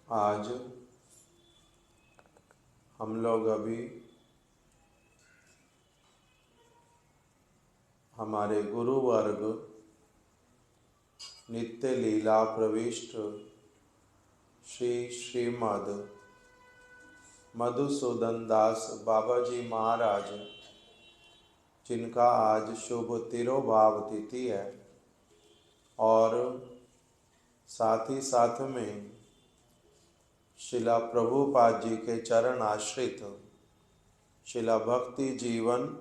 आज हम लोग अभी हमारे गुरु वर्ग नित्य लीला प्रविष्ट श्री श्रीमद मधुसूदन दास बाबा जी महाराज, जिनका आज शुभ तिरोभाव तिथि है, और साथ ही साथ में शिला प्रभुपाद जी के चरण आश्रित शिला भक्ति जीवन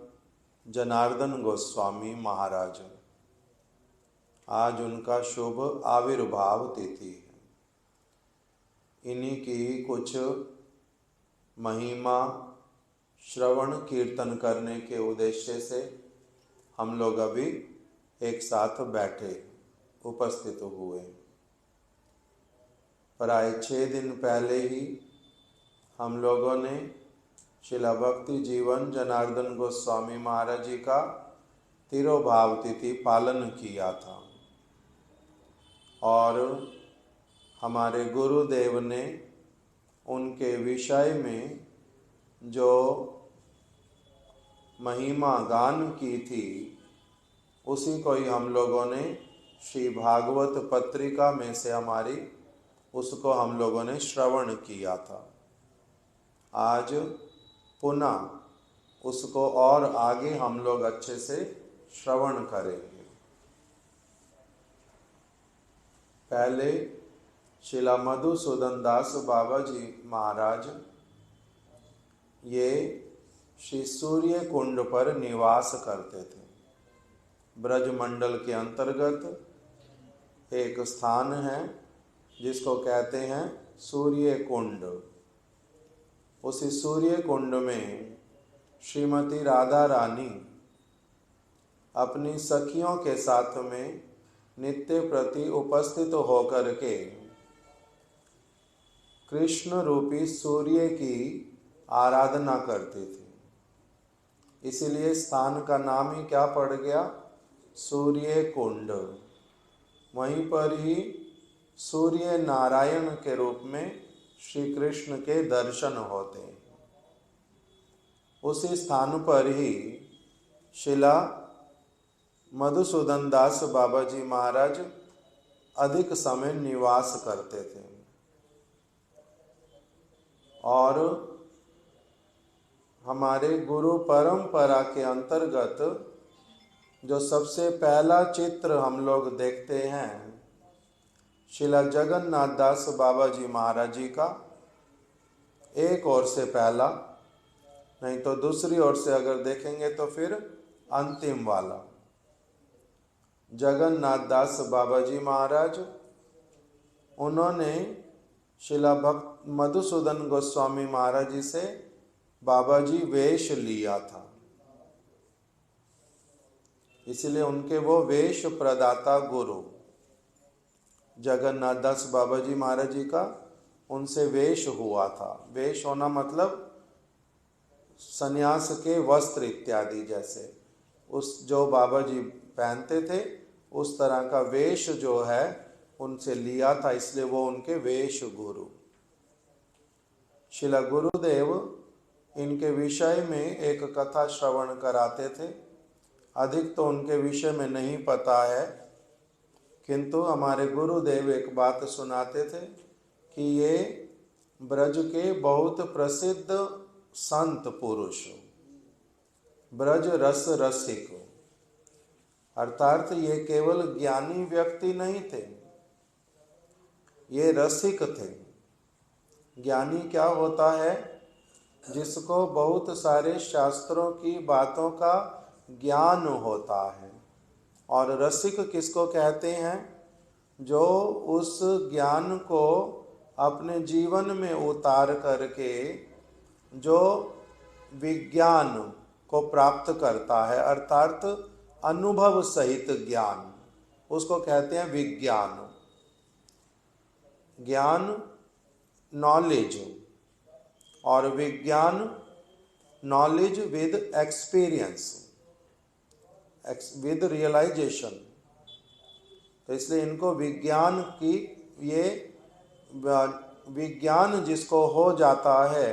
जनार्दन गोस्वामी महाराज, आज उनका शुभ आविर्भाव तिथि है। इन्हीं की कुछ महिमा श्रवण कीर्तन करने के उद्देश्य से हम लोग अभी एक साथ बैठे उपस्थित हुए। प्राय 6 दिन पहले ही हम लोगों ने शिला भक्ति जीवन जनार्दन गोस्वामी महाराज जी का तिरोभाव तिथि पालन किया था, और हमारे गुरुदेव ने उनके विषय में जो महिमा गान की थी, उसी को ही हम लोगों ने श्री भागवत पत्रिका में से उसको हम लोगों ने श्रवण किया था। आज पुनः उसको और आगे हम लोग अच्छे से श्रवण करेंगे। पहले शिला मधुसूदन दास बाबा जी महाराज ये श्री सूर्य कुंड पर निवास करते थे। ब्रज मंडल के अंतर्गत एक स्थान है जिसको कहते हैं सूर्य कुंड। उसी सूर्य कुंड में श्रीमती राधा रानी अपनी सखियों के साथ में नित्य प्रति उपस्थित होकर के कृष्ण रूपी सूर्य की आराधना करती थी। इसीलिए स्थान का नाम ही क्या पड़ गया? सूर्य कुंड। वहीं पर ही सूर्य नारायण के रूप में श्री कृष्ण के दर्शन होते हैं। उसी स्थान पर ही शिला मधुसूदन दास बाबा जी महाराज अधिक समय निवास करते थे, और हमारे गुरु परंपरा के अंतर्गत जो सबसे पहला चित्र हम लोग देखते हैं शिला जगन्नाथ दास बाबा जी महाराज जी का, एक ओर से पहला, नहीं तो दूसरी ओर से अगर देखेंगे तो फिर अंतिम वाला। जगन्नाथ दास बाबा जी महाराज, उन्होंने शिला भक्त मधुसूदन गोस्वामी महाराज जी से बाबा जी वेश लिया था, इसलिए उनके वो वेश प्रदाता गुरु जगन्नाथ दास बाबा जी महाराज जी का उनसे वेश हुआ था। वेश होना मतलब सन्यास के वस्त्र इत्यादि, जैसे उस जो बाबा जी पहनते थे उस तरह का वेश जो है उनसे लिया था, इसलिए वो उनके वेश गुरु। शिला गुरुदेव इनके विषय में एक कथा श्रवण कराते थे। अधिक तो उनके विषय में नहीं पता है, किंतु हमारे गुरुदेव एक बात सुनाते थे कि ये ब्रज के बहुत प्रसिद्ध संत पुरुष, ब्रज रस रसिक, अर्थात ये केवल ज्ञानी व्यक्ति नहीं थे, ये रसिक थे। ज्ञानी क्या होता है? जिसको बहुत सारे शास्त्रों की बातों का ज्ञान होता है। और रसिक किसको कहते हैं? जो उस ज्ञान को अपने जीवन में उतार करके जो विज्ञान को प्राप्त करता है, अर्थात अनुभव सहित ज्ञान, उसको कहते हैं विज्ञान। ज्ञान नॉलेज, और विज्ञान knowledge with experience, with realization. तो इसलिए इनको विज्ञान की ये विज्ञान जिसको हो जाता है,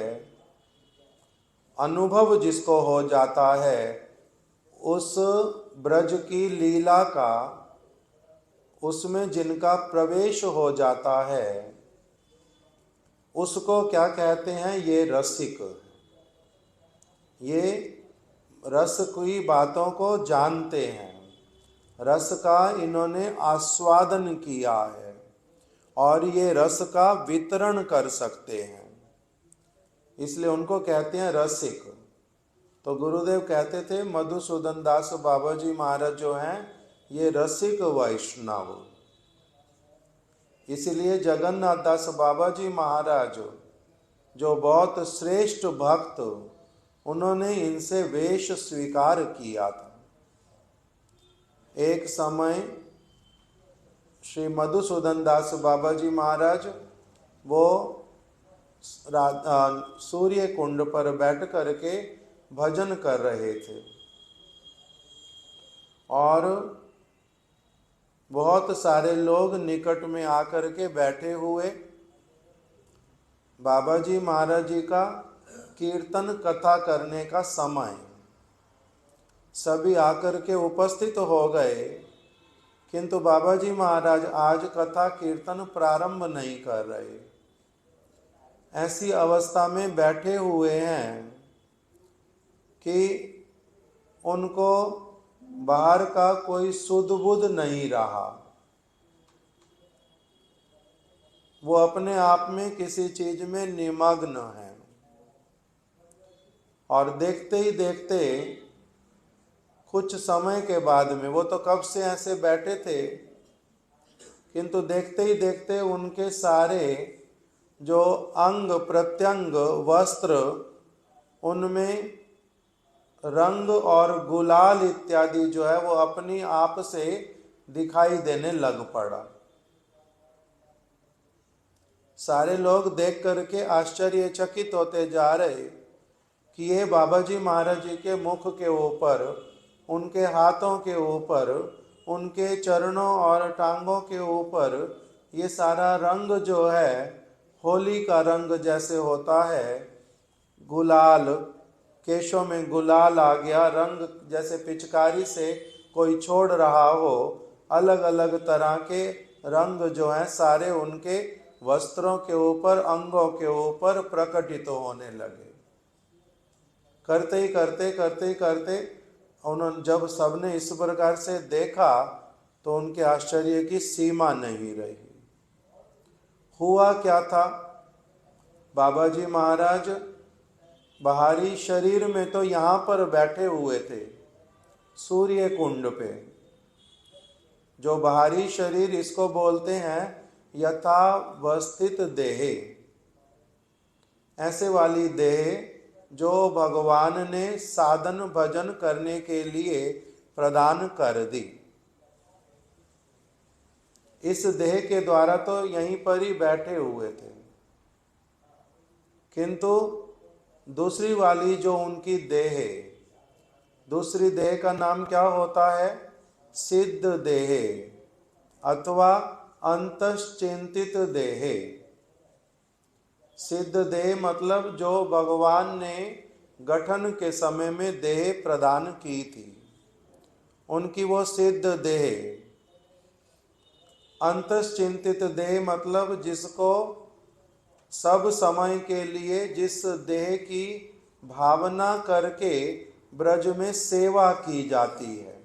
अनुभव जिसको हो जाता है, उस ब्रज की लीला का, उसमें जिनका प्रवेश हो जाता है, उसको क्या कहते हैं? ये रसिक। ये रस की बातों को जानते हैं, रस का इन्होंने आस्वादन किया है और ये रस का वितरण कर सकते हैं, इसलिए उनको कहते हैं रसिक। तो गुरुदेव कहते थे मधुसूदन दास बाबा जी महाराज जो हैं ये रसिक वैष्णव। इसलिए जगन्नाथ दास बाबा जी महाराज जो बहुत श्रेष्ठ भक्त, उन्होंने इनसे वेश स्वीकार किया था। एक समय श्री मधुसूदन दास बाबा जी महाराज वो सूर्य कुंड पर बैठ करके भजन कर रहे थे और बहुत सारे लोग निकट में आकर के बैठे हुए। बाबा जी महाराज जी का कीर्तन कथा करने का समय, सभी आकर के उपस्थित हो गए, किंतु बाबा जी महाराज आज कथा कीर्तन प्रारंभ नहीं कर रहे। ऐसी अवस्था में बैठे हुए हैं कि उनको बाहर का कोई सुध बुध नहीं रहा। वो अपने आप में किसी चीज में निमग्न है और देखते ही देखते कुछ समय के बाद में, वो तो कब से ऐसे बैठे थे, किंतु देखते ही देखते उनके सारे जो अंग प्रत्यंग वस्त्र, उनमें रंग और गुलाल इत्यादि जो है वो अपनी आप से दिखाई देने लग पड़ा। सारे लोग देख करके आश्चर्यचकित होते जा रहे कि ये बाबा जी महाराज जी के मुख के ऊपर, उनके हाथों के ऊपर, उनके चरणों और टांगों के ऊपर ये सारा रंग जो है, होली का रंग जैसे होता है, गुलाल, केशों में गुलाल आ गया, रंग जैसे पिचकारी से कोई छोड़ रहा हो, अलग अलग तरह के रंग जो हैं सारे उनके वस्त्रों के ऊपर, अंगों के ऊपर प्रकटित होने लगे। करते ही करते उन्होंने, जब सबने इस प्रकार से देखा तो उनके आश्चर्य की सीमा नहीं रही। हुआ क्या था? बाबा जी महाराज बाहरी शरीर में तो यहाँ पर बैठे हुए थे सूर्य कुंड पे। जो बाहरी शरीर, इसको बोलते हैं यथावस्थित देह। ऐसे वाली देह जो भगवान ने साधन भजन करने के लिए प्रदान कर दी, इस देह के द्वारा तो यहीं पर ही बैठे हुए थे, किंतु दूसरी वाली जो उनकी देह है, दूसरी देह का नाम क्या होता है? सिद्ध देह अथवा अंतश्चिंतित देह। सिद्ध देह मतलब जो भगवान ने गठन के समय में देह प्रदान की थी, उनकी वो सिद्ध देह। अंतश्चिंतित देह मतलब जिसको सब समय के लिए, जिस देह की भावना करके ब्रज में सेवा की जाती है,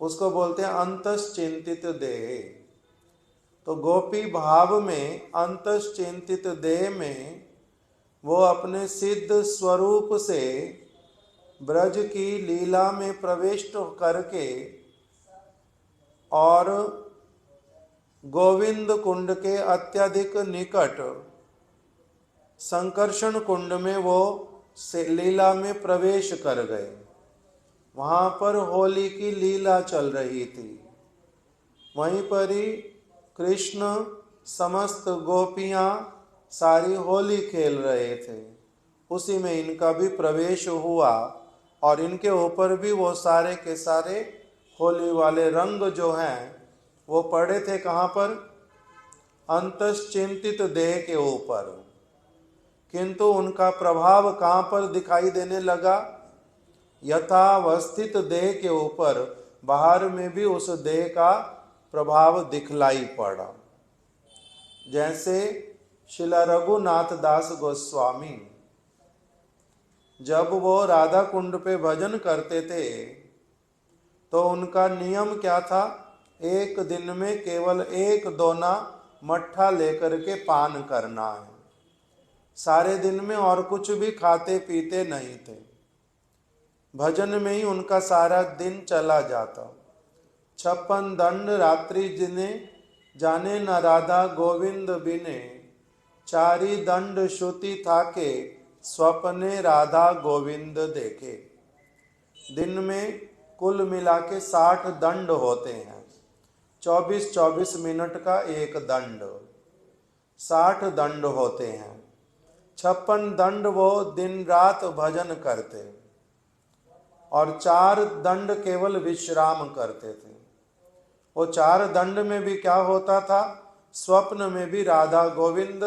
उसको बोलते हैं अंतश्चिंतित देह। तो गोपी भाव में, अंतश्चिंतित देह में वो अपने सिद्ध स्वरूप से ब्रज की लीला में प्रविष्ट करके और गोविंद कुंड के अत्यधिक निकट संकर्षण कुंड में वो लीला में प्रवेश कर गए। वहाँ पर होली की लीला चल रही थी, वहीं पर ही कृष्ण समस्त गोपियाँ सारी होली खेल रहे थे, उसी में इनका भी प्रवेश हुआ और इनके ऊपर भी वो सारे के सारे होली वाले रंग जो हैं वो पड़े थे। कहाँ पर? अंतश्चिंतित देह के ऊपर, किंतु उनका प्रभाव कहाँ पर दिखाई देने लगा? यथावस्थित देह के ऊपर, बाहर में भी उस देह का प्रभाव दिखलाई पड़ा। जैसे श्रील रघुनाथ दास गोस्वामी जब वो राधा कुंड पे भजन करते थे तो उनका नियम क्या था? एक दिन में केवल एक दोना मट्ठा लेकर के पान करना है, सारे दिन में और कुछ भी खाते पीते नहीं थे। भजन में ही उनका सारा दिन चला जाता। 56 दंड रात्रि जिन्हें जाने न राधा गोविंद बिने, चारी दंड श्रुति थाके स्वप्ने राधा गोविंद देखे। दिन में कुल मिला के 60 दंड होते हैं, 24-24 मिनट का एक दंड, 60 दंड होते हैं। 56 दंड वो दिन रात भजन करते और 4 दंड केवल विश्राम करते थे। वो 4 दंड में भी क्या होता था? स्वप्न में भी राधा गोविंद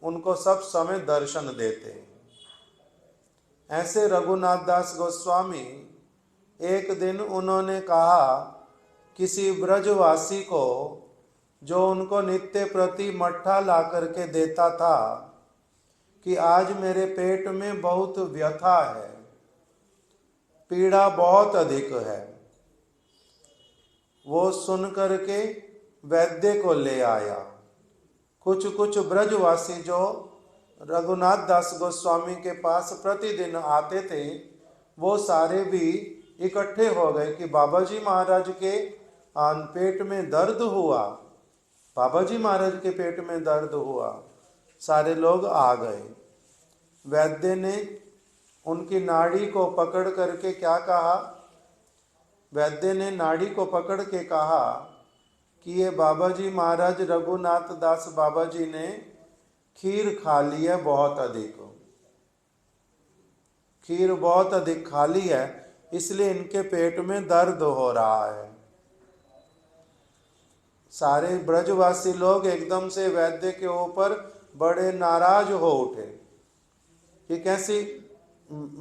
उनको सब समय दर्शन देते। ऐसे रघुनाथ दास गोस्वामी एक दिन उन्होंने कहा किसी ब्रजवासी को, जो उनको नित्य प्रति मट्ठा ला करके देता था, कि आज मेरे पेट में बहुत व्यथा है, पीड़ा बहुत अधिक है। वो सुन करके वैद्य को ले आया। कुछ ब्रजवासी जो रघुनाथ दास गोस्वामी के पास प्रतिदिन आते थे, वो सारे भी इकट्ठे हो गए कि बाबा जी महाराज के पेट में दर्द हुआ, बाबा जी महाराज के पेट में दर्द हुआ। सारे लोग आ गए। वैद्य ने उनकी नाड़ी को पकड़ करके क्या कहा? वैद्य ने नाड़ी को पकड़ के कहा कि ये बाबा जी महाराज रघुनाथ दास बाबा जी ने खीर खा ली है, बहुत अधिक खीर बहुत अधिक खा ली है, इसलिए इनके पेट में दर्द हो रहा है। सारे ब्रजवासी लोग एकदम से वैद्य के ऊपर बड़े नाराज हो उठे कि कैसी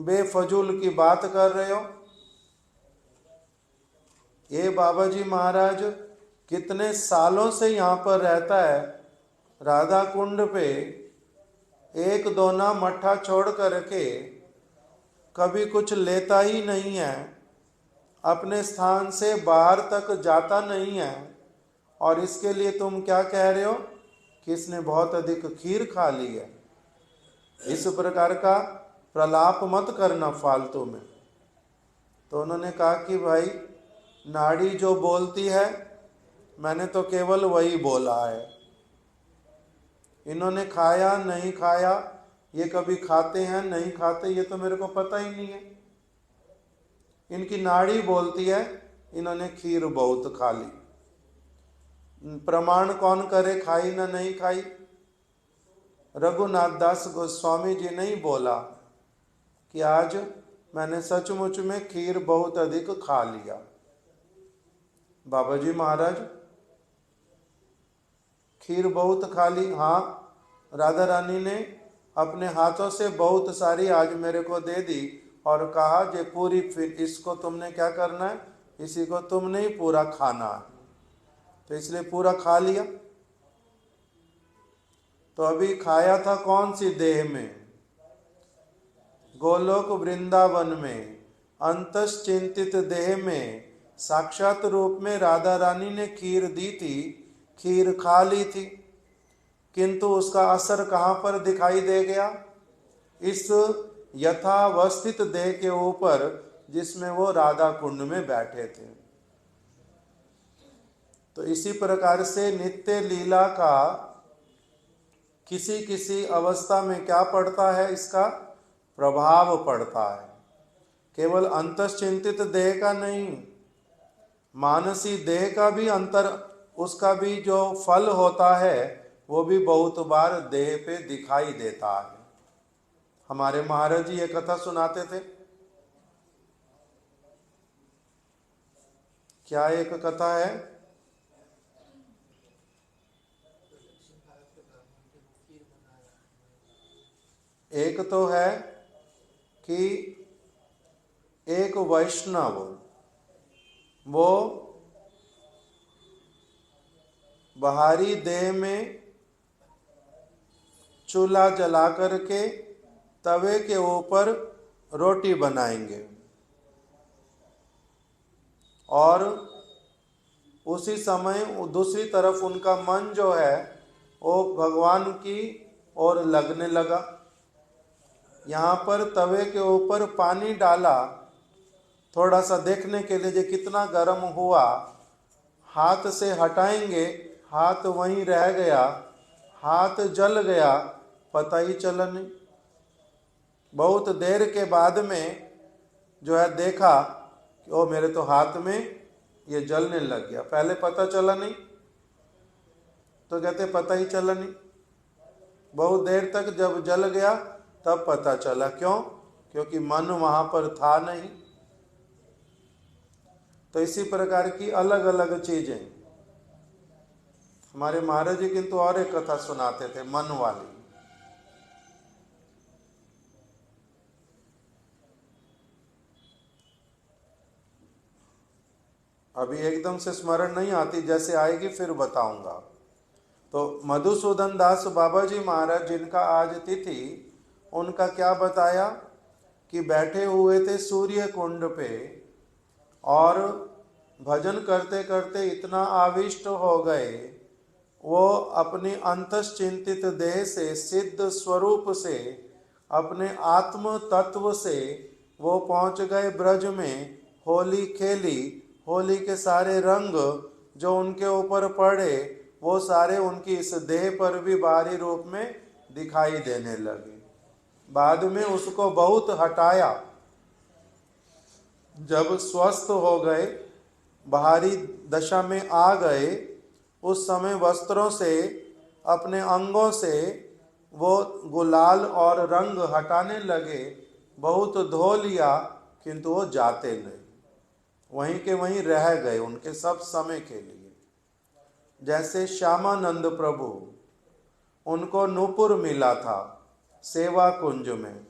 बेफजूल की बात कर रहे हो। ये बाबा जी महाराज कितने सालों से यहाँ पर रहता है, राधा कुंड पे एक दोना मट्ठा छोड़ करके कभी कुछ लेता ही नहीं है, अपने स्थान से बाहर तक जाता नहीं है, और इसके लिए तुम क्या कह रहे हो कि इसने बहुत अधिक खीर खा ली है। इस प्रकार का प्रलाप मत करना फालतू में। तो उन्होंने कहा कि भाई नाड़ी जो बोलती है, मैंने तो केवल वही बोला है। इन्होंने खाया नहीं खाया, ये कभी खाते हैं नहीं खाते, ये तो मेरे को पता ही नहीं है। इनकी नाड़ी बोलती है इन्होंने खीर बहुत खा ली। प्रमाण कौन करे खाई ना नहीं खाई? रघुनाथ दास गोस्वामी जी ने ही बोला कि आज मैंने सचमुच में खीर बहुत अधिक खा लिया। बाबा जी महाराज खीर बहुत खा ली? हाँ, राधा रानी ने अपने हाथों से बहुत सारी आज मेरे को दे दी और कहा जे पूरी, फिर इसको तुमने क्या करना है, इसी को तुमने ही पूरा खाना है। तो इसलिए पूरा खा लिया। तो अभी खाया था कौन सी देह में? गोलोक वृंदावन में अंतश्चिंतित देह में साक्षात रूप में राधा रानी ने खीर दी थी, खीर खा ली थी, किंतु उसका असर कहाँ पर दिखाई दे गया? इस यथावस्थित देह के ऊपर जिसमें वो राधा कुंड में बैठे थे। तो इसी प्रकार से नित्य लीला का किसी किसी अवस्था में क्या पड़ता है? इसका प्रभाव पड़ता है। केवल अंतश्चिंतित देह का नहीं, मानसी देह का भी अंतर, उसका भी जो फल होता है वो भी बहुत बार देह पे दिखाई देता है। हमारे महाराज जी ये कथा सुनाते थे। क्या एक कथा है? एक तो है कि एक वैष्णव वो बाहरी देह में चूल्हा जला करके तवे के ऊपर रोटी बनाएंगे और उसी समय दूसरी तरफ उनका मन जो है वो भगवान की ओर लगने लगा। यहाँ पर तवे के ऊपर पानी डाला थोड़ा सा देखने के लिए जो कितना गर्म हुआ, हाथ से हटाएंगे हाथ वहीं रह गया, हाथ जल गया, पता ही चला नहीं। बहुत देर के बाद में जो है देखा कि ओ मेरे तो हाथ में ये जलने लग गया, पहले पता चला नहीं। तो कहते पता ही चला नहीं, बहुत देर तक जब जल गया तब पता चला। क्यों? क्योंकि मन वहां पर था नहीं। तो इसी प्रकार की अलग अलग चीजें हमारे महाराज जी किंतु और एक कथा सुनाते थे मन वाली। अभी एकदम से स्मरण नहीं आती, जैसे आएगी फिर बताऊंगा। तो मधुसूदन दास बाबा जी महाराज जिनका आज तिथि, उनका क्या बताया कि बैठे हुए थे सूर्य कुंड पे और भजन करते करते इतना आविष्ट हो गए, वो अपनी अंतश्चिंतित देह से, सिद्ध स्वरूप से, अपने आत्म तत्व से वो पहुंच गए ब्रज में। होली खेली, होली के सारे रंग जो उनके ऊपर पड़े वो सारे उनकी इस देह पर भी बाहरी रूप में दिखाई देने लगे। बाद में उसको बहुत हटाया, जब स्वस्थ हो गए, बाहरी दशा में आ गए, उस समय वस्त्रों से, अपने अंगों से वो गुलाल और रंग हटाने लगे। बहुत धो लिया किंतु वो जाते नहीं, वहीं के वहीं रह गए उनके सब समय के लिए। जैसे श्यामानंद प्रभु, उनको नूपुर मिला था सेवा कुंज में,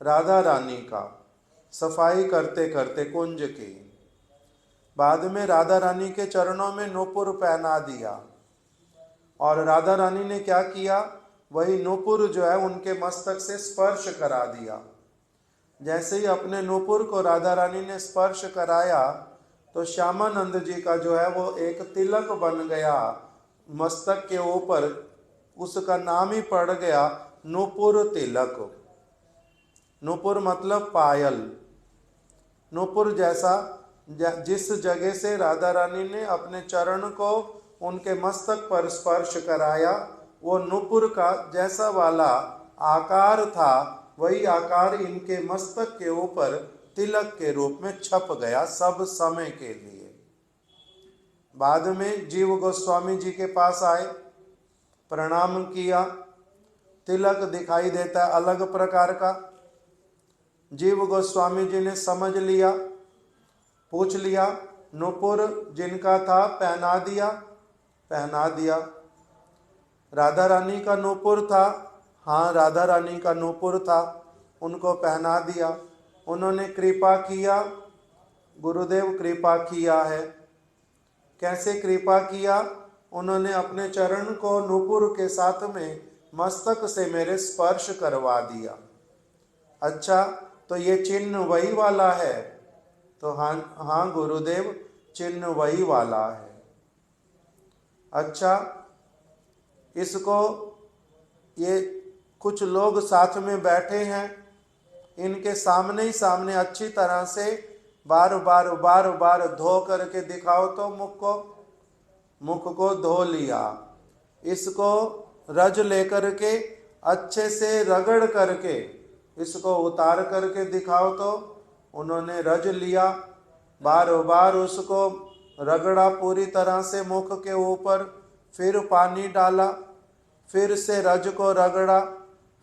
राधा रानी का सफाई करते करते कुंज की। बाद में राधा रानी के चरणों में नूपुर पहना दिया और राधा रानी ने क्या किया, वही नूपुर जो है उनके मस्तक से स्पर्श करा दिया। जैसे ही अपने नूपुर को राधा रानी ने स्पर्श कराया तो श्यामानंद जी का जो है वो एक तिलक बन गया मस्तक के ऊपर, उसका नाम ही पड़ गया नूपुर तिलक। नूपुर मतलब पायल। नूपुर जैसा जिस जगह से राधा रानी ने अपने चरण को उनके मस्तक पर स्पर्श कराया, वो नूपुर का जैसा वाला आकार था, वही आकार इनके मस्तक के ऊपर तिलक के रूप में छप गया सब समय के लिए। बाद में जीव गोस्वामी जी के पास आए, प्रणाम किया, तिलक दिखाई देता है अलग प्रकार का। जीव गोस्वामी जी ने समझ लिया, पूछ लिया, नूपुर जिनका था पहना दिया, पहना दिया। राधा रानी का नूपुर था, हाँ राधा रानी का नूपुर था, उनको पहना दिया। उन्होंने कृपा किया, गुरुदेव कृपा किया है। कैसे कृपा किया? उन्होंने अपने चरण को नूपुर के साथ में मस्तक से मेरे स्पर्श करवा दिया। अच्छा, तो ये चिन्ह वही वाला है? तो हाँ गुरुदेव, चिन्ह वही वाला है। अच्छा, इसको ये कुछ लोग साथ में बैठे हैं, इनके सामने ही सामने अच्छी तरह से बार बार धो करके दिखाओ तो मुख को धो लिया। इसको रज लेकर के अच्छे से रगड़ करके इसको उतार करके दिखाओ तो उन्होंने रज लिया, बार बार उसको रगड़ा पूरी तरह से मुख के ऊपर, फिर पानी डाला, फिर से रज को रगड़ा,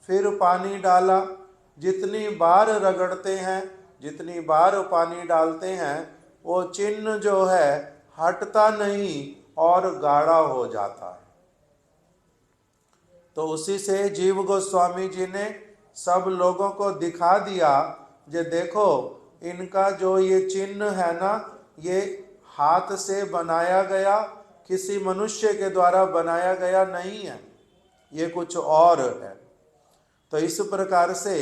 फिर पानी डाला। जितनी बार रगड़ते हैं, जितनी बार पानी डालते हैं, वो चिन्ह जो है हटता नहीं और गाढ़ा हो जाता है। तो उसी से जीव गोस्वामी जी ने सब लोगों को दिखा दिया, जे देखो इनका जो ये चिन्ह है ना, ये हाथ से बनाया गया, किसी मनुष्य के द्वारा बनाया गया नहीं है, ये कुछ और है। तो इस प्रकार से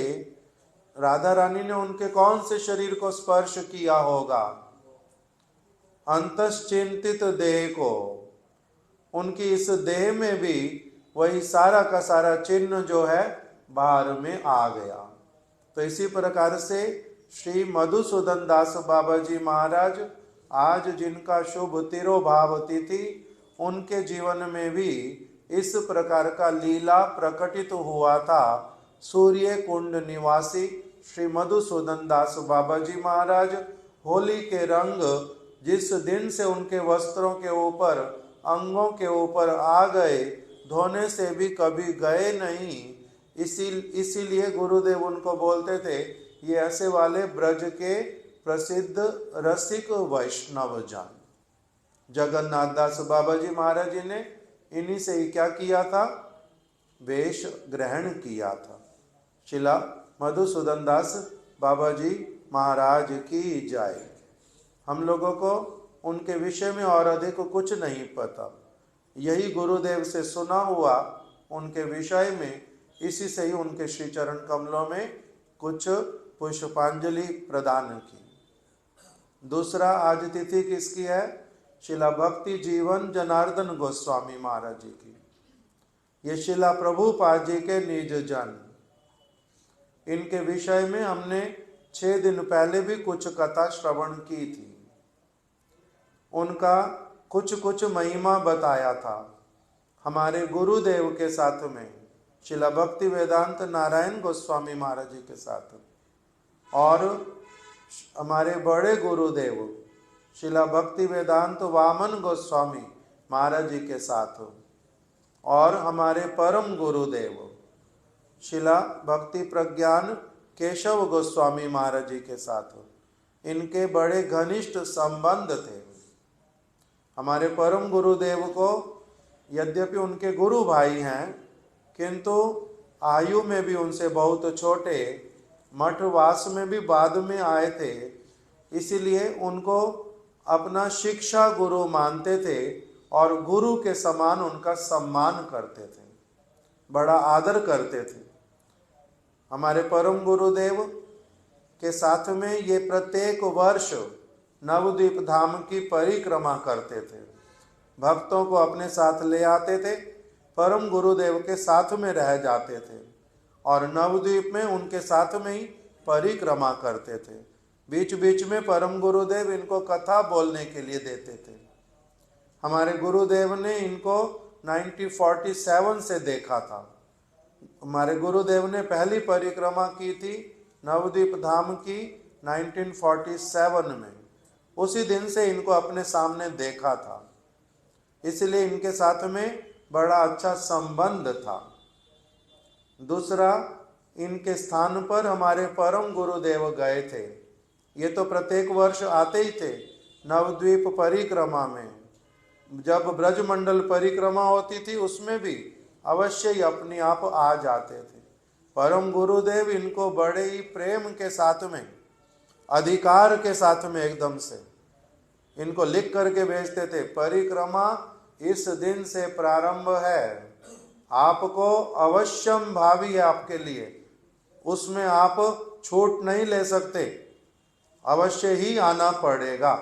राधा रानी ने उनके कौन से शरीर को स्पर्श किया होगा? अंतश्चिंतित देह को। उनकी इस देह में भी वही सारा का सारा चिन्ह जो है बाहर में आ गया। तो इसी प्रकार से श्री मधुसूदन दास बाबा जी महाराज, आज जिनका शुभ तिरोभाव तिथि, उनके जीवन में भी इस प्रकार का लीला प्रकटित हुआ था। सूर्य कुंड निवासी श्री मधुसूदन दास बाबा जी महाराज होली के रंग जिस दिन से उनके वस्त्रों के ऊपर, अंगों के ऊपर आ गए, धोने से भी कभी गए नहीं। इसीलिए गुरुदेव उनको बोलते थे, ये ऐसे वाले ब्रज के प्रसिद्ध रसिक वैष्णव जन। जगन्नाथ दास बाबा जी महाराज जी ने इन्हीं से ही क्या किया था? वेश ग्रहण किया था। शिला मधुसूदन दास बाबा जी महाराज की जय। हम लोगों को उनके विषय में और अधिक कुछ नहीं पता, यही गुरुदेव से सुना हुआ उनके विषय में, इसी से ही उनके श्री चरण कमलों में कुछ पुष्पांजलि प्रदान की। दूसरा आज तिथि किसकी है? शिला भक्ति जीवन जनार्दन गोस्वामी महाराज जी की। ये शिला प्रभुपाद जी के निज जन। इनके विषय में हमने 6 दिन पहले भी कुछ कथा श्रवण की थी। उनका कुछ महिमा बताया था। हमारे गुरुदेव के साथ में शिला भक्ति वेदांत नारायण गोस्वामी महाराज जी के साथ, और हमारे बड़े गुरुदेव शिला भक्ति वेदांत वामन गोस्वामी महाराज जी के साथ, और हमारे परम गुरुदेव शिला भक्ति प्रज्ञान केशव गोस्वामी महाराज जी के साथ, इनके बड़े घनिष्ठ संबंध थे। हमारे परम गुरुदेव को यद्यपि उनके गुरु भाई हैं, किंतु आयु में भी उनसे बहुत छोटे, मठवास में भी बाद में आए थे, इसीलिए उनको अपना शिक्षा गुरु मानते थे और गुरु के समान उनका सम्मान करते थे, बड़ा आदर करते थे। हमारे परम गुरुदेव के साथ में ये प्रत्येक वर्ष नवद्वीप धाम की परिक्रमा करते थे, भक्तों को अपने साथ ले आते थे, परम गुरुदेव के साथ में रह जाते थे और नवद्वीप में उनके साथ में ही परिक्रमा करते थे। बीच बीच में परम गुरुदेव इनको कथा बोलने के लिए देते थे। हमारे गुरुदेव ने इनको 1947 से देखा था। हमारे गुरुदेव ने पहली परिक्रमा की थी नवद्वीप धाम की 1947 में। उसी दिन से इनको अपने सामने देखा था, इसलिए इनके साथ में बड़ा अच्छा संबंध था। दूसरा, इनके स्थान पर हमारे परम गुरुदेव गए थे। ये तो प्रत्येक वर्ष आते ही थे नवद्वीप परिक्रमा में। जब ब्रजमंडल परिक्रमा होती थी उसमें भी अवश्य ही अपने आप आ जाते थे। परम गुरुदेव इनको बड़े ही प्रेम के साथ में, अधिकार के साथ में एकदम से इनको लिख करके भेजते थे, परिक्रमा इस दिन से प्रारंभ है, आपको अवश्यम भावी है आपके लिए, उसमें आप छूट नहीं ले सकते, अवश्य ही आना पड़ेगा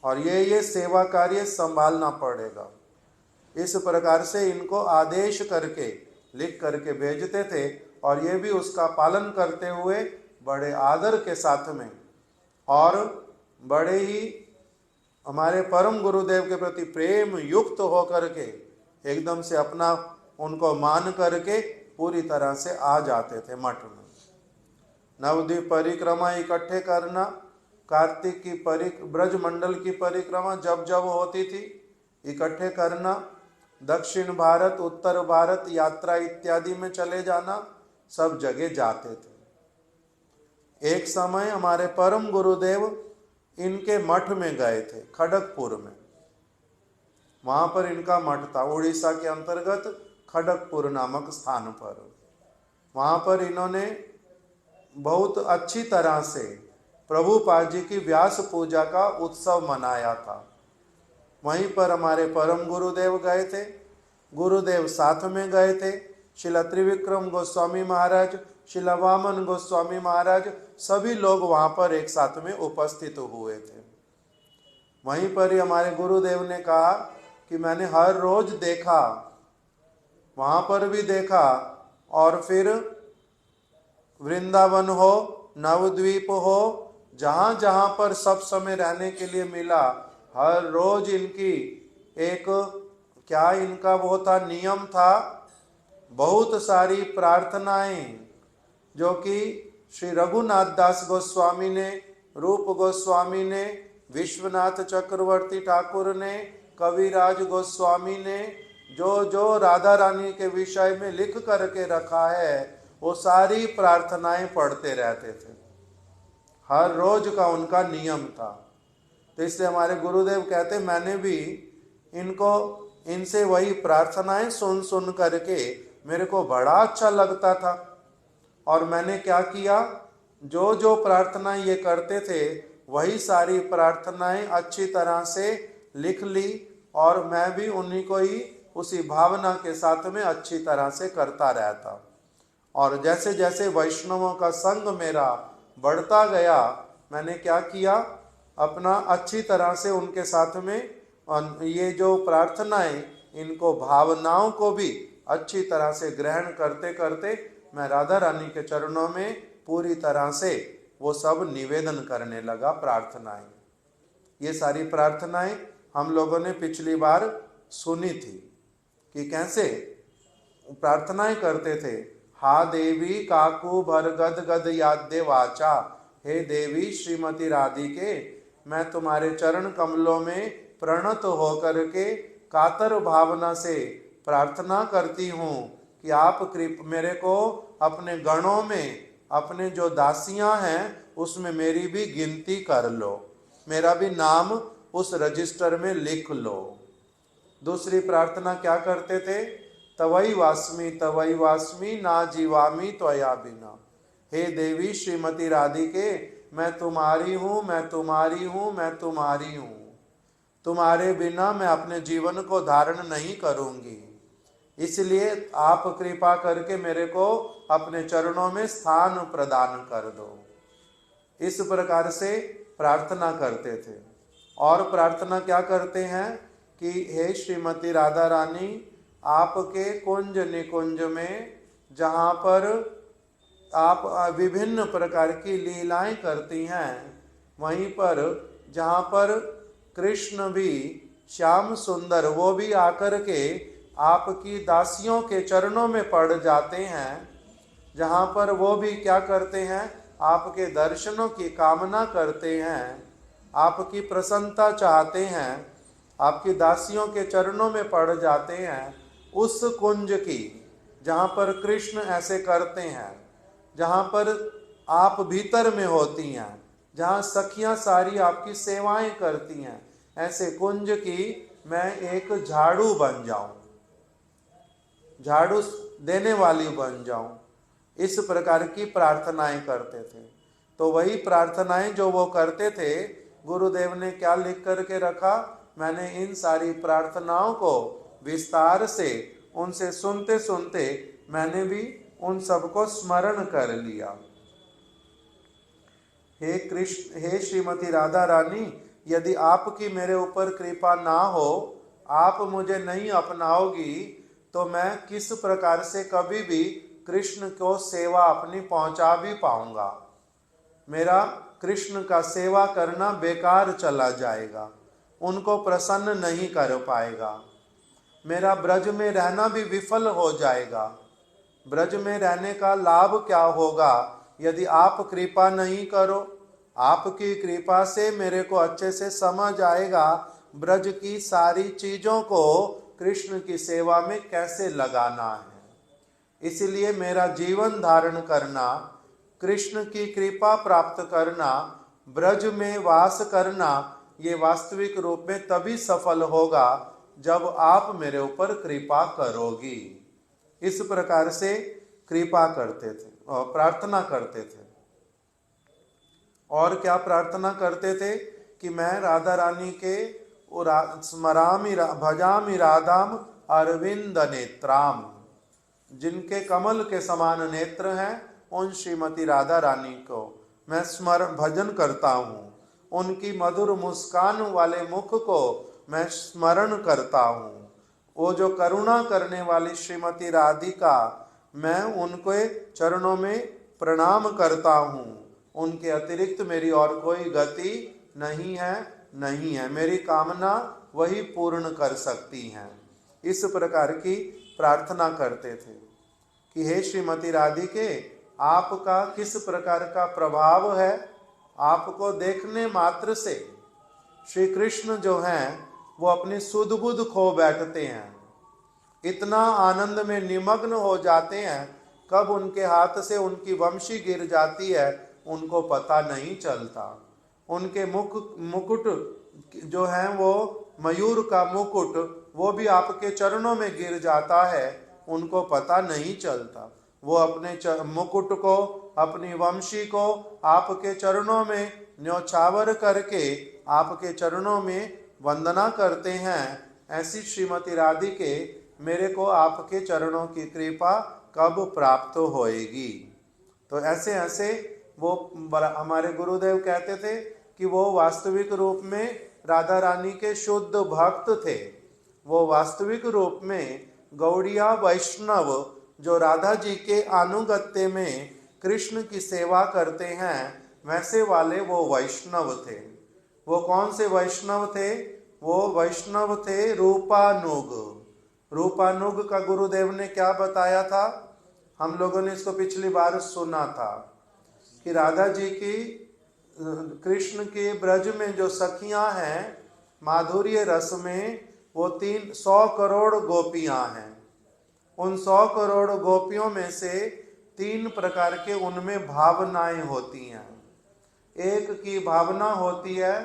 और ये सेवा कार्य संभालना पड़ेगा। इस प्रकार से इनको आदेश करके लिख करके भेजते थे और ये भी उसका पालन करते हुए बड़े आदर के साथ में और बड़े ही हमारे परम गुरुदेव के प्रति प्रेम युक्त होकर के एकदम से अपना उनको मान करके पूरी तरह से आ जाते थे मठ में। नवद्वीप परिक्रमा इकट्ठे करना, कार्तिक की ब्रजमंडल की परिक्रमा जब जब होती थी इकट्ठे करना, दक्षिण भारत उत्तर भारत यात्रा इत्यादि में चले जाना, सब जगह जाते थे। एक समय हमारे परम गुरुदेव इनके मठ में गए थे, खड़गपुर में। वहां पर इनका मठ था, उड़ीसा के अंतर्गत खड़गपुर नामक स्थान पर। वहाँ पर इन्होंने बहुत अच्छी तरह से प्रभुपाद जी की व्यास पूजा का उत्सव मनाया था। वहीं पर हमारे परम गुरुदेव गए थे, गुरुदेव साथ में गए थे। श्रील त्रिविक्रम गोस्वामी महाराज, श्रील वामन गोस्वामी महाराज, सभी लोग वहाँ पर एक साथ में उपस्थित हुए थे। वहीं पर ही हमारे गुरुदेव ने कहा कि मैंने हर रोज देखा, वहाँ पर भी देखा, और फिर वृंदावन हो, नवद्वीप हो, जहाँ जहाँ पर सब समय रहने के लिए मिला, हर रोज इनकी एक क्या इनका वो था, नियम था, बहुत सारी प्रार्थनाएं जो कि श्री रघुनाथ दास गोस्वामी ने, रूप गोस्वामी ने, विश्वनाथ चक्रवर्ती ठाकुर ने, कविराज गोस्वामी ने जो जो राधा रानी के विषय में लिख करके रखा है, वो सारी प्रार्थनाएं पढ़ते रहते थे। हर रोज का उनका नियम था। तो इसलिए हमारे गुरुदेव कहते मैंने भी इनसे वही प्रार्थनाएं सुन सुन करके मेरे को बड़ा अच्छा लगता था। और मैंने क्या किया, जो जो प्रार्थनाएं ये करते थे वही सारी प्रार्थनाएं अच्छी तरह से लिख ली, और मैं भी उन्हीं को ही उसी भावना के साथ में अच्छी तरह से करता रहता। और जैसे जैसे वैष्णवों का संग मेरा बढ़ता गया, मैंने क्या किया, अपना अच्छी तरह से उनके साथ में ये जो प्रार्थनाएं, इनको भावनाओं को भी अच्छी तरह से ग्रहण करते करते मैं राधा रानी के चरणों में पूरी तरह से वो सब निवेदन करने लगा प्रार्थनाएं। ये सारी प्रार्थनाएं हम लोगों ने पिछली बार सुनी थी कि कैसे प्रार्थनाएं करते थे। हा देवी काकू भर गद गद याद्य वाचा, हे देवी श्रीमती राधिके, मैं तुम्हारे चरण कमलों में प्रणत होकर के कातर भावना से प्रार्थना करती हूँ कि आप मेरे को अपने गणों में, अपने जो दासियां हैं उसमें मेरी भी गिनती कर लो, मेरा भी नाम उस रजिस्टर में लिख लो। दूसरी प्रार्थना क्या करते थे, तवई वास्मी ना जीवामी त्वया बिना, हे देवी श्रीमती राधिके, मैं तुम्हारी हूँ, मैं तुम्हारी हूँ, मैं तुम्हारी हूँ, तुम्हारे बिना मैं अपने जीवन को धारण नहीं करूंगी, इसलिए आप कृपा करके मेरे को अपने चरणों में स्थान प्रदान कर दो। इस प्रकार से प्रार्थना करते थे। और प्रार्थना क्या करते हैं कि हे श्रीमती राधा रानी, आपके कुंज निकुंज में जहाँ पर आप विभिन्न प्रकार की लीलाएं करती हैं, वहीं पर जहाँ पर कृष्ण भी श्याम सुंदर, वो भी आकर के आपकी दासियों के चरणों में पड़ जाते हैं, जहाँ पर वो भी क्या करते हैं, आपके दर्शनों की कामना करते हैं, आपकी प्रसन्नता चाहते हैं, आपकी दासियों के चरणों में पड़ जाते हैं। उस कुंज की जहाँ पर कृष्ण ऐसे करते हैं, जहाँ पर आप भीतर में होती हैं, जहाँ सखियाँ सारी आपकी सेवाएं करती हैं, ऐसे कुंज की मैं एक झाड़ू बन जाऊं, झाड़ू देने वाली बन जाऊं, इस प्रकार की प्रार्थनाएं करते थे। तो वही प्रार्थनाएं जो वो करते थे, गुरुदेव ने क्या लिख करके रखा, मैंने इन सारी प्रार्थनाओं को विस्तार से उनसे सुनते सुनते मैंने भी उन सबको स्मरण कर लिया। हे कृष्ण, हे श्रीमती राधा रानी, यदि आपकी मेरे ऊपर कृपा ना हो, आप मुझे नहीं अपनाओगी, तो मैं किस प्रकार से कभी भी कृष्ण को सेवा अपनी पहुंचा भी पाऊंगा। मेरा कृष्ण का सेवा करना बेकार चला जाएगा, उनको प्रसन्न नहीं कर पाएगा, मेरा ब्रज में रहना भी विफल हो जाएगा। ब्रज में रहने का लाभ क्या होगा यदि आप कृपा नहीं करो। आपकी कृपा से मेरे को अच्छे से समझ आएगा ब्रज की सारी चीजों को कृष्ण की सेवा में कैसे लगाना है। इसलिए मेरा जीवन धारण करना, कृष्ण की कृपा प्राप्त करना, ब्रज में वास करना, ये वास्तविक रूप में तभी सफल होगा जब आप मेरे ऊपर कृपा करोगी। इस प्रकार से कृपा करते थे और प्रार्थना करते थे। और क्या प्रार्थना करते थे कि मैं राधा रानी के स्मरामि भजामि राधाम अरविंद नेत्राम, जिनके कमल के समान नेत्र हैं उन श्रीमती राधा रानी को मैं स्मरण भजन करता हूँ, उनकी मधुर मुस्कान वाले मुख को मैं स्मरण करता हूँ। वो जो करुणा करने वाली श्रीमती राधिका, मैं उनके चरणों में प्रणाम करता हूँ। उनके अतिरिक्त मेरी और कोई गति नहीं है, मेरी कामना वही पूर्ण कर सकती हैं। इस प्रकार की प्रार्थना करते थे कि हे श्रीमती राधिके, आपका किस प्रकार का प्रभाव है। आपको देखने मात्र से श्री कृष्ण जो हैं वो अपनी सुध बुध खो बैठते हैं, इतना आनंद में निमग्न हो जाते हैं, कब उनके हाथ से उनकी वंशी गिर जाती है उनको पता नहीं चलता। उनके मुकुट जो है वो मयूर का मुकुट, वो भी आपके चरणों में गिर जाता है, उनको पता नहीं चलता। वो अपने मुकुट को, अपनी वंशी को आपके चरणों में न्योछावर करके आपके चरणों में वंदना करते हैं। ऐसी श्रीमती राधिके, मेरे को आपके चरणों की कृपा कब प्राप्त होएगी। तो ऐसे ऐसे वो हमारे गुरुदेव कहते थे कि वो वास्तविक रूप में राधा रानी के शुद्ध भक्त थे। वो वास्तविक रूप में गौड़िया वैष्णव जो राधा जी के अनुगत्य में कृष्ण की सेवा करते हैं, वैसे वाले वो वैष्णव थे। वो कौन से वैष्णव थे? वो वैष्णव थे रूपानुग। रूपानुग का गुरुदेव ने क्या बताया था? हम लोगों ने इसको पिछली बार सुना था कि राधा जी की कृष्ण के ब्रज में जो सखियां हैं, माधुर्य रस में वो 100 करोड़ गोपियां हैं। उन 100 करोड़ गोपियों में से 3 प्रकार के उनमें भावनाएं होती हैं। एक की भावना होती है,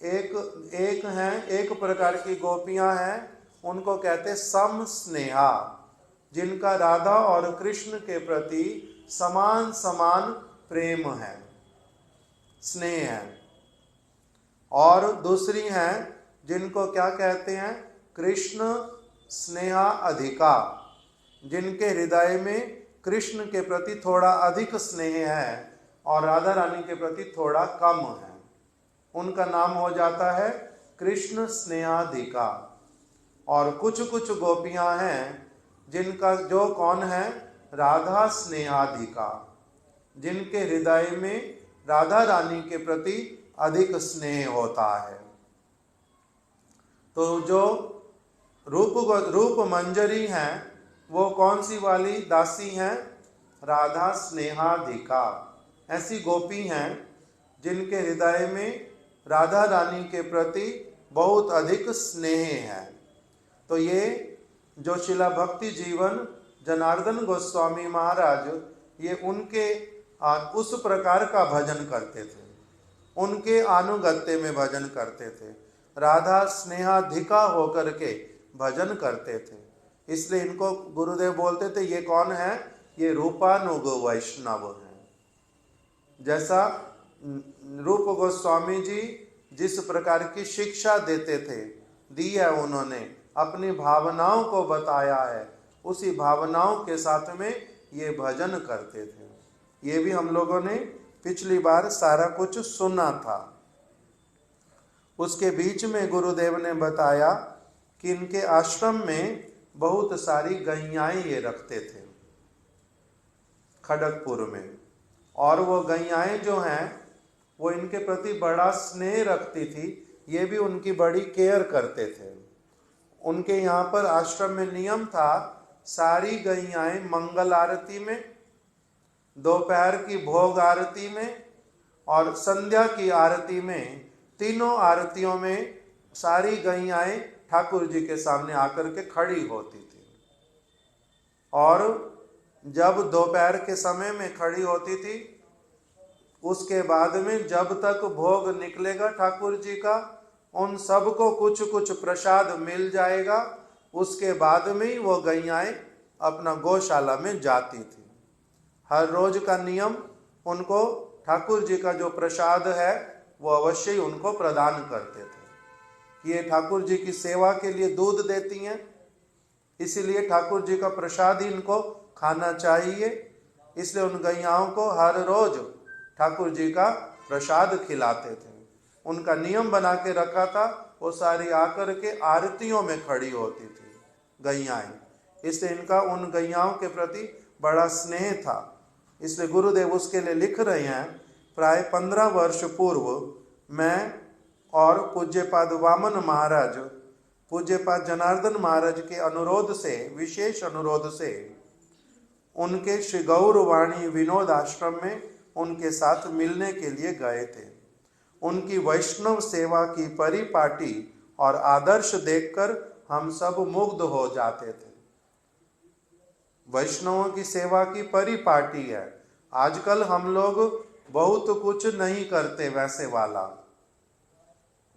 एक प्रकार की गोपियां हैं, उनको कहते सम स्नेहा, जिनका राधा और कृष्ण के प्रति समान समान प्रेम है, स्नेह है। और दूसरी हैं जिनको क्या कहते हैं? कृष्ण स्नेहा अधिका, जिनके हृदय में कृष्ण के प्रति थोड़ा अधिक स्नेह है और राधा रानी के प्रति थोड़ा कम है। उनका नाम हो जाता है कृष्ण स्नेहाधिका। और कुछ कुछ गोपियां हैं जिनका जो कौन है? राधा स्नेहाधिका, जिनके हृदय में राधा रानी के प्रति अधिक स्नेह होता है। तो जो रूप मंजरी हैं वो कौन सी वाली दासी हैं? राधा स्नेहाधिका। ऐसी गोपी हैं जिनके हृदय में राधा रानी के प्रति बहुत अधिक स्नेह है। तो ये जो शिला भक्ति जीवन जनार्दन गोस्वामी महाराज, ये उनके उस प्रकार का भजन करते थे, उनके अनुगत्य में भजन करते थे, राधा स्नेहाधिका होकर के भजन करते थे। इसलिए इनको गुरुदेव बोलते थे ये कौन है? ये रूपानुग वैष्णव हैं। जैसा रूप गोस्वामी जी जिस प्रकार की शिक्षा देते थे, दी है उन्होंने, अपनी भावनाओं को बताया है, उसी भावनाओं के साथ में ये भजन करते थे। ये भी हम लोगों ने पिछली बार सारा कुछ सुना था। उसके बीच में गुरुदेव ने बताया कि इनके आश्रम में बहुत सारी गैयाएं ये रखते थे खड़गपुर में, और वो गैयाएं जो हैं वो इनके प्रति बड़ा स्नेह रखती थी। ये भी उनकी बड़ी केयर करते थे। उनके यहाँ पर आश्रम में नियम था, सारी गैयाएं मंगल आरती में, दोपहर की भोग आरती में और संध्या की आरती में, तीनों आरतियों में सारी गैयाएं ठाकुर जी के सामने आकर के खड़ी होती थी। और जब दोपहर के समय में खड़ी होती थी, उसके बाद में जब तक भोग निकलेगा ठाकुर जी का, उन सबको कुछ कुछ प्रसाद मिल जाएगा। उसके बाद में ही वो गैयाएं अपना गौशाला में जाती थी। हर रोज का नियम उनको ठाकुर जी का जो प्रसाद है वो अवश्य ही उनको प्रदान करते थे कि ये ठाकुर जी की सेवा के लिए दूध देती हैं, इसीलिए ठाकुर जी का प्रसाद ही इनको खाना चाहिए। इसलिए उन गैयाओं को हर रोज ठाकुर जी का प्रसाद खिलाते थे। उनका नियम बना के रखा था, वो सारी आकर के आरतियों में खड़ी होती थी गैयाएं। इसलिए इनका उन गैयाओं के प्रति बड़ा स्नेह था। इसलिए गुरुदेव उसके लिए लिख रहे हैं, प्राय 15 वर्ष पूर्व मैं और पूज्यपाद वामन महाराज, पूज्यपाद जनार्दन महाराज के अनुरोध से, विशेष अनुरोध से, उनके श्री गौरवाणी विनोद आश्रम में उनके साथ मिलने के लिए गए थे। उनकी वैष्णव सेवा की परिपाटी और आदर्श देखकर हम सब मुग्ध हो जाते थे। वैष्णवों की सेवा की परिपाटी है। आजकल हम लोग बहुत कुछ नहीं करते वैसे वाला।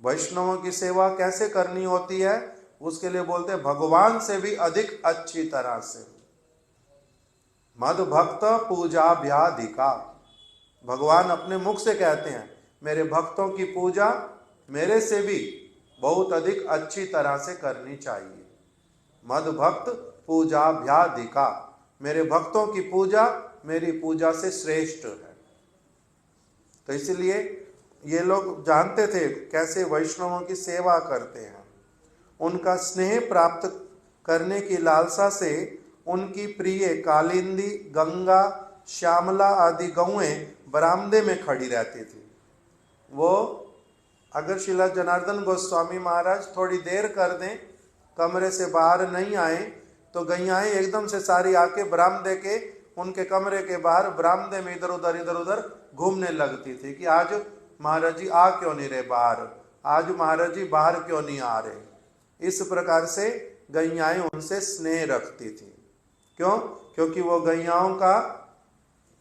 वैष्णवों की सेवा कैसे करनी होती है उसके लिए बोलते हैं भगवान से भी अधिक अच्छी तरह से। मद भक्त पूजाभ्याधिका, भगवान अपने मुख से कहते हैं मेरे भक्तों की पूजा मेरे से भी बहुत अधिक अच्छी तरह से करनी चाहिए। मद भक्त पूजाभ्याधिका, मेरे भक्तों की पूजा मेरी पूजा से श्रेष्ठ है। तो इसलिए ये लोग जानते थे कैसे वैष्णवों की सेवा करते हैं। उनका स्नेह प्राप्त करने की लालसा से उनकी प्रिय कालिंदी, गंगा, श्यामला आदि गौएं बरामदे में खड़ी रहती थी। वो अगर श्रीला जनार्दन गोस्वामी महाराज थोड़ी देर कर दें, कमरे से बाहर नहीं आए, तो गैयाएं एकदम से सारी आके बरामदे के, उनके कमरे के बाहर बरामदे में इधर उधर घूमने लगती थी कि आज महाराज जी आ क्यों नहीं रहे बाहर, आज महाराज जी बाहर क्यों नहीं आ रहे। इस प्रकार से गैयाएं उनसे स्नेह रखती थी। क्यों? क्योंकि वो गैयाओं का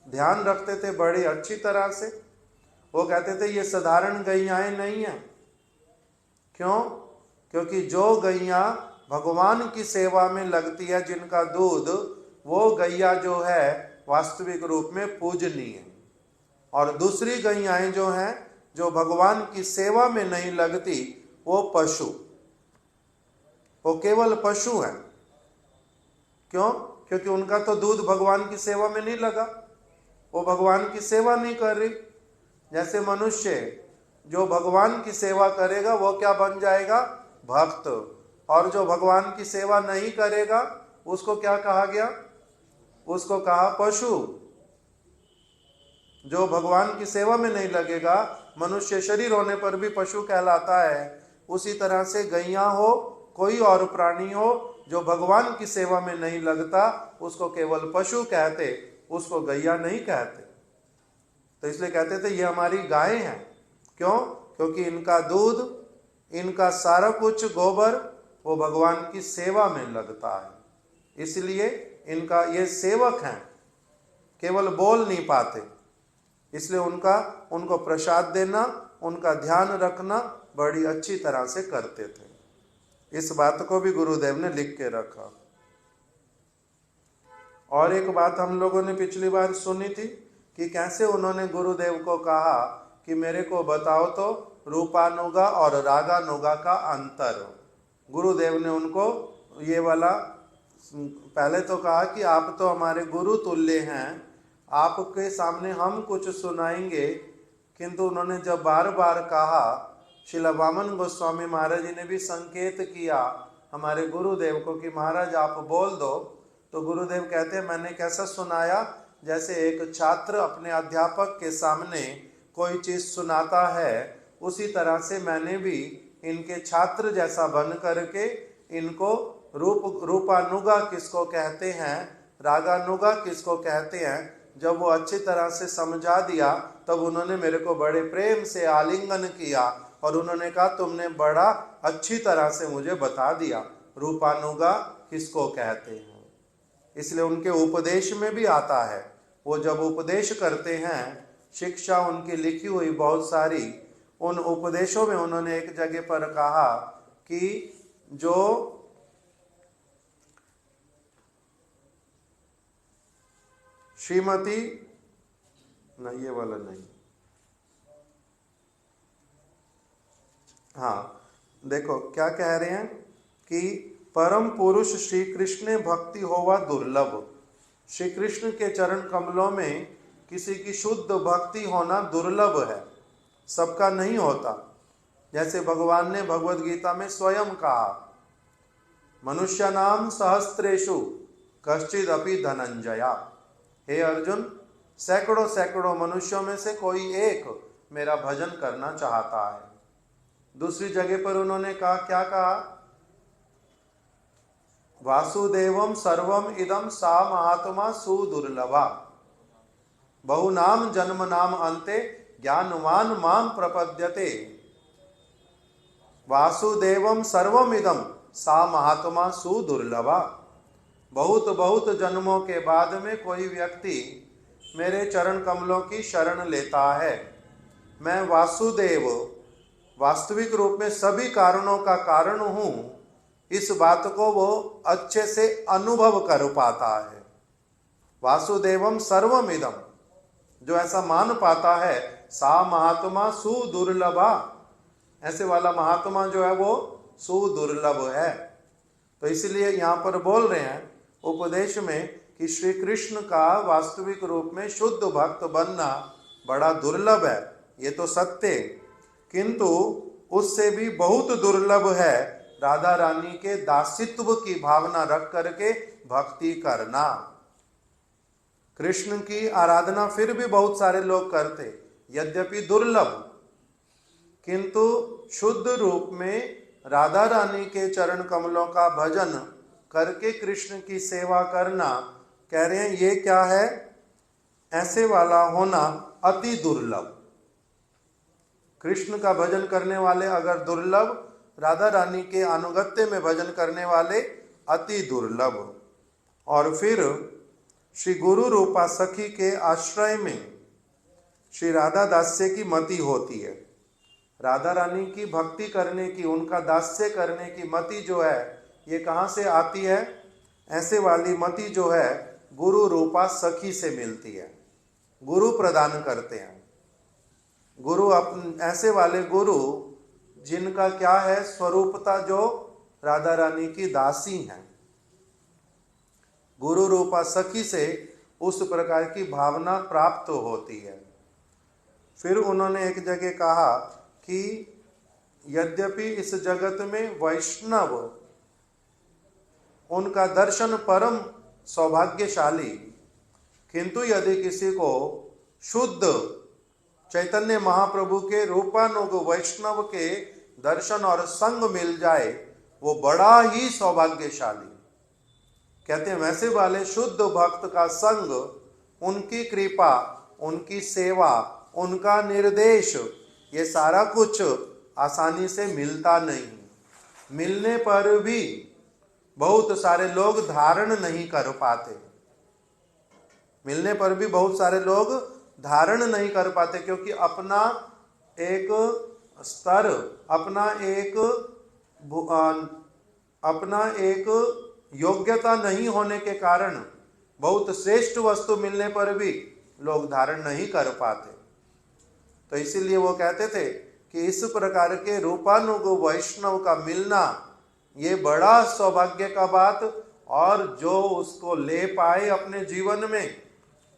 ध्यान रखते थे बड़ी अच्छी तरह से। वो कहते थे ये साधारण गैयाएं नहीं है। क्यों? क्योंकि जो गैया भगवान की सेवा में लगती है, जिनका दूध, वो गैया जो है वास्तविक रूप में पूजनीय है। और दूसरी गैयाएं जो हैं जो भगवान की सेवा में नहीं लगती, वो पशु, वो केवल पशु हैं। क्यों? क्योंकि उनका तो दूध भगवान की सेवा में नहीं लगा, वो भगवान की सेवा नहीं कर रही। जैसे मनुष्य जो भगवान की सेवा करेगा वो क्या बन जाएगा? भक्त। और जो भगवान की सेवा नहीं करेगा उसको क्या कहा गया? उसको कहा पशु। जो भगवान की सेवा में नहीं लगेगा, मनुष्य शरीर होने पर भी पशु कहलाता है। उसी तरह से गैया हो, कोई और प्राणी हो, जो भगवान की सेवा में नहीं लगता, उसको केवल पशु कहते, उसको गैया नहीं कहते। तो इसलिए कहते थे ये हमारी गायें हैं। क्यों? क्योंकि इनका दूध, इनका सारा कुछ गोबर वो भगवान की सेवा में लगता है। इसलिए इनका ये सेवक हैं, केवल बोल नहीं पाते। इसलिए उनको प्रसाद देना, उनका ध्यान रखना बड़ी अच्छी तरह से करते थे। इस बात को भी गुरुदेव ने लिख के रखा। और एक बात हम लोगों ने पिछली बार सुनी थी कि कैसे उन्होंने गुरुदेव को कहा कि मेरे को बताओ तो रूपानुगा और रागानुगा का अंतर। गुरुदेव ने उनको ये वाला पहले तो कहा कि आप तो हमारे गुरु तुल्य हैं, आपके सामने हम कुछ सुनाएंगे। किंतु उन्होंने जब बार बार कहा, श्रीला वामन गोस्वामी महाराज जी ने भी संकेत किया हमारे गुरुदेव को कि महाराज आप बोल दो, तो गुरुदेव कहते हैं मैंने कैसा सुनाया, जैसे एक छात्र अपने अध्यापक के सामने कोई चीज सुनाता है, उसी तरह से मैंने भी इनके छात्र जैसा बन करके इनको रूपानुगा किसको कहते हैं, रागानुगा किसको कहते हैं, जब वो अच्छी तरह से समझा दिया, तब उन्होंने मेरे को बड़े प्रेम से आलिंगन किया और उन्होंने कहा तुमने बड़ा अच्छी तरह से मुझे बता दिया रूपानुगा किसको कहते हैं। इसलिए उनके उपदेश में भी आता है, वो जब उपदेश करते हैं, शिक्षा उनकी लिखी हुई बहुत सारी, उन उपदेशों में उन्होंने एक जगह पर कहा कि जो श्रीमती, नहीं ये वाला नहीं, हाँ देखो क्या कह रहे हैं कि परम पुरुष श्री कृष्ण भक्ति होवा दुर्लभ। श्री कृष्ण के चरण कमलों में किसी की शुद्ध भक्ति होना दुर्लभ है, सबका नहीं होता। जैसे भगवान ने भगवद गीता में स्वयं कहा, मनुष्यानाम सहस्त्रेषु कश्चिद अपि धनंजया। हे अर्जुन, सैकड़ों सैकड़ों मनुष्यों में से कोई एक मेरा भजन करना चाहता है। दूसरी जगह पर उन्होंने कहा, क्या कहा, वासुदेवम सर्वम इदम सा महात्मा सुदुर्लभा बहुनाम जन्म नाम अंते ज्ञानवान माम प्रपद्यते। वासुदेवम सर्वम इदम सा महात्मा सुदुर्लभा। बहुत बहुत जन्मों के बाद में कोई व्यक्ति मेरे चरण कमलों की शरण लेता है। मैं वासुदेव वास्तविक रूप में सभी कारणों का कारण हूं, इस बात को वो अच्छे से अनुभव कर पाता है। वासुदेवम सर्वमिदम, जो ऐसा मान पाता है, सा महात्मा सुदुर्लभा, ऐसे वाला महात्मा जो है वो सुदुर्लभ है। तो इसलिए यहाँ पर बोल रहे हैं उपदेश में कि श्री कृष्ण का वास्तविक रूप में शुद्ध भक्त बनना बड़ा दुर्लभ है, ये तो सत्य, किंतु उससे भी बहुत दुर्लभ है राधा रानी के दासित्व की भावना रख करके भक्ति करना। कृष्ण की आराधना फिर भी बहुत सारे लोग करते, यद्यपि दुर्लभ, किंतु शुद्ध रूप में राधा रानी के चरण कमलों का भजन करके कृष्ण की सेवा करना, कह रहे हैं ये क्या है, ऐसे वाला होना अति दुर्लभ। कृष्ण का भजन करने वाले अगर दुर्लभ, राधा रानी के अनुगत्य में भजन करने वाले अति दुर्लभ। और फिर श्री गुरु रूपा सखी के आश्रय में श्री राधा दास्य की मति होती है। राधा रानी की भक्ति करने की, उनका दास्य करने की मति जो है, ये कहाँ से आती है? ऐसे वाली मति जो है गुरु रूपा सखी से मिलती है, गुरु प्रदान करते हैं। गुरु ऐसे वाले गुरु जिनका क्या है स्वरूपता, जो राधा रानी की दासी हैं, गुरु रूपा सखी से उस प्रकार की भावना प्राप्त होती है। फिर उन्होंने एक जगह कहा कि यद्यपि इस जगत में वैष्णव, उनका दर्शन परम सौभाग्यशाली, किंतु यदि किसी को शुद्ध चैतन्य महाप्रभु के रूपानुग वैष्णव के दर्शन और संग मिल जाए, वो बड़ा ही सौभाग्यशाली। कहते हैं वैसे वाले शुद्ध भक्त का संग, उनकी कृपा, उनकी सेवा, उनका निर्देश, ये सारा कुछ आसानी से मिलता नहीं। मिलने पर भी बहुत सारे लोग धारण नहीं कर पाते, मिलने पर भी बहुत सारे लोग धारण नहीं कर पाते, क्योंकि अपना एक स्तर, अपना एक योग्यता नहीं होने के कारण बहुत श्रेष्ठ वस्तु मिलने पर भी लोग धारण नहीं कर पाते। तो इसीलिए वो कहते थे कि इस प्रकार के रूपानुग वैष्णव का मिलना ये बड़ा सौभाग्य का बात, और जो उसको ले पाए अपने जीवन में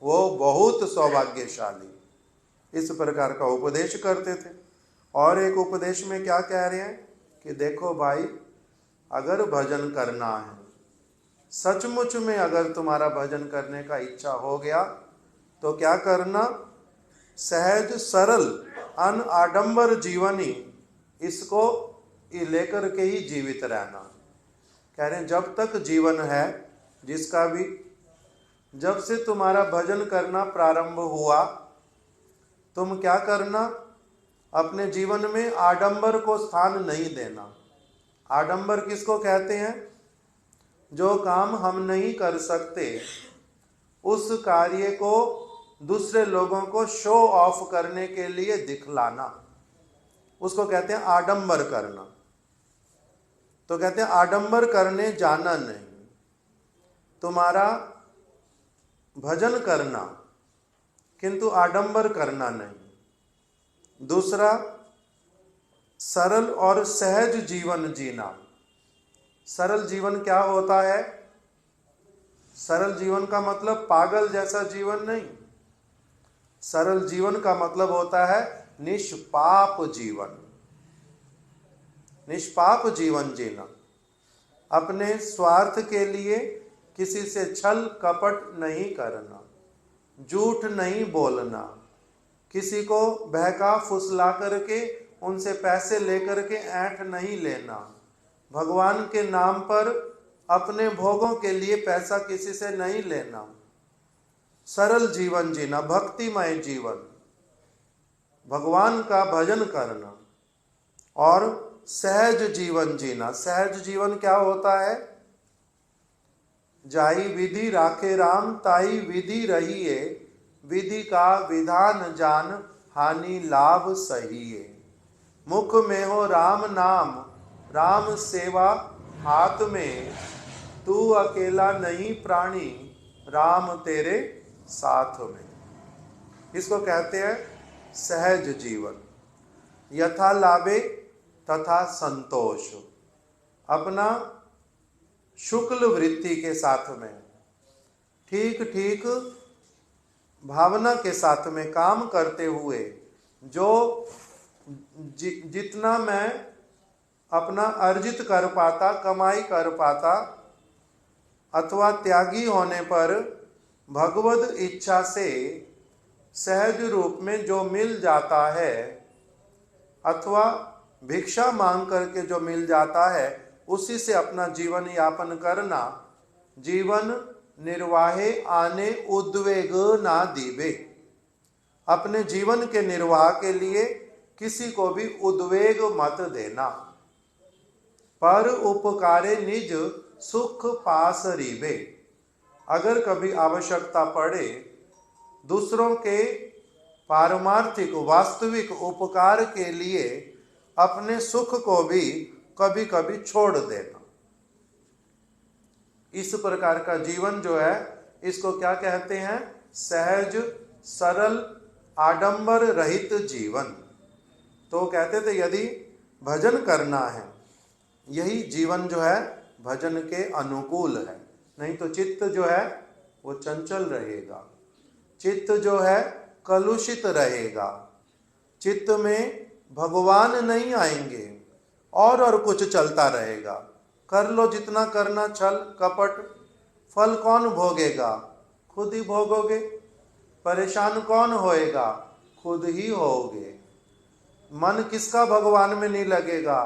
वो बहुत सौभाग्यशाली। इस प्रकार का उपदेश करते थे। और एक उपदेश में क्या कह रहे हैं कि देखो भाई, अगर भजन करना है, सचमुच में अगर तुम्हारा भजन करने का इच्छा हो गया, तो क्या करना, सहज सरल अन आडंबर जीवनी, इसको लेकर के ही जीवित रहना। कह रहे हैं जब तक जीवन है, जिसका भी, जब से तुम्हारा भजन करना प्रारंभ हुआ, तुम क्या करना, अपने जीवन में आडंबर को स्थान नहीं देना। आडंबर किसको कहते हैं? जो काम हम नहीं कर सकते, उस कार्य को दूसरे लोगों को शो ऑफ करने के लिए दिखलाना, उसको कहते हैं आडंबर करना। तो कहते हैं आडंबर करने जाना नहीं। तुम्हारा भजन करना किंतु आडंबर करना नहीं। दूसरा, सरल और सहज जीवन जीना। सरल जीवन क्या होता है? सरल जीवन का मतलब पागल जैसा जीवन नहीं। सरल जीवन का मतलब होता है निष्पाप जीवन। निष्पाप जीवन जीना, अपने स्वार्थ के लिए किसी से छल कपट नहीं करना, झूठ नहीं बोलना, किसी को बहका फुसला करके उनसे पैसे लेकर के ऐंठ नहीं लेना, भगवान के नाम पर अपने भोगों के लिए पैसा किसी से नहीं लेना। सरल जीवन जीना, भक्तिमय जीवन, भगवान का भजन करना और सहज जीवन जीना। सहज जीवन क्या होता है? जाई विधि राखे राम, ताई विधि रहिए, विधि का विधान जान, हानि लाभ सहिए। मुख में हो राम नाम, राम सेवा हाथ में, तू अकेला नहीं प्राणी, राम तेरे साथ में। इसको कहते हैं सहज जीवन। यथा लाभे तथा संतोष, अपना शुक्ल वृत्ति के साथ में, ठीक ठीक भावना के साथ में काम करते हुए, जो जितना मैं अपना अर्जित कर पाता, कमाई कर पाता, अथवा त्यागी होने पर भगवद इच्छा से सहज रूप में जो मिल जाता है, अथवा भिक्षा मांग करके जो मिल जाता है, उसी से अपना जीवन यापन करना। जीवन निर्वाहे आने उद्वेग ना दीवे, अपने जीवन के निर्वाह के लिए किसी को भी उद्वेग मत देना। पर उपकारे निज सुख पास रीबे, अगर कभी आवश्यकता पड़े दूसरों के पारमार्थिक वास्तविक उपकार के लिए अपने सुख को भी कभी कभी छोड़ देना। इस प्रकार का जीवन जो है, इसको क्या कहते हैं? सहज सरल आडंबर रहित जीवन। तो कहते थे यदि भजन करना है, यही जीवन जो है भजन के अनुकूल है। नहीं तो चित्त जो है वो चंचल रहेगा, चित्त जो है कलुषित रहेगा, चित्त में भगवान नहीं आएंगे और कुछ चलता रहेगा। कर लो जितना करना छल कपट, फल कौन भोगेगा? खुद ही भोगोगे। परेशान कौन होएगा? खुद ही होगे। मन किसका भगवान में नहीं लगेगा?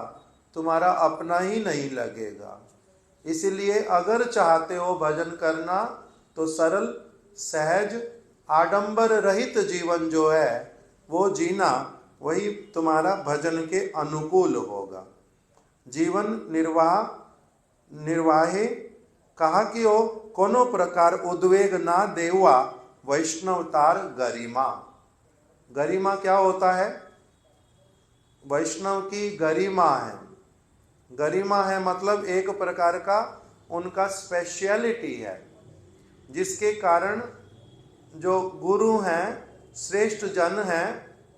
तुम्हारा अपना ही नहीं लगेगा। इसलिए अगर चाहते हो भजन करना तो सरल सहज आडंबर रहित जीवन जो है वो जीना, वही तुम्हारा भजन के अनुकूल होगा। जीवन निर्वाहे कहा कि ओ कोनो प्रकार उद्वेग ना देवा, वैष्णवतार गरिमा। गरिमा क्या होता है? वैष्णव की गरिमा है। गरिमा है मतलब एक प्रकार का उनका स्पेशलिटी है, जिसके कारण जो गुरु हैं, श्रेष्ठ जन हैं,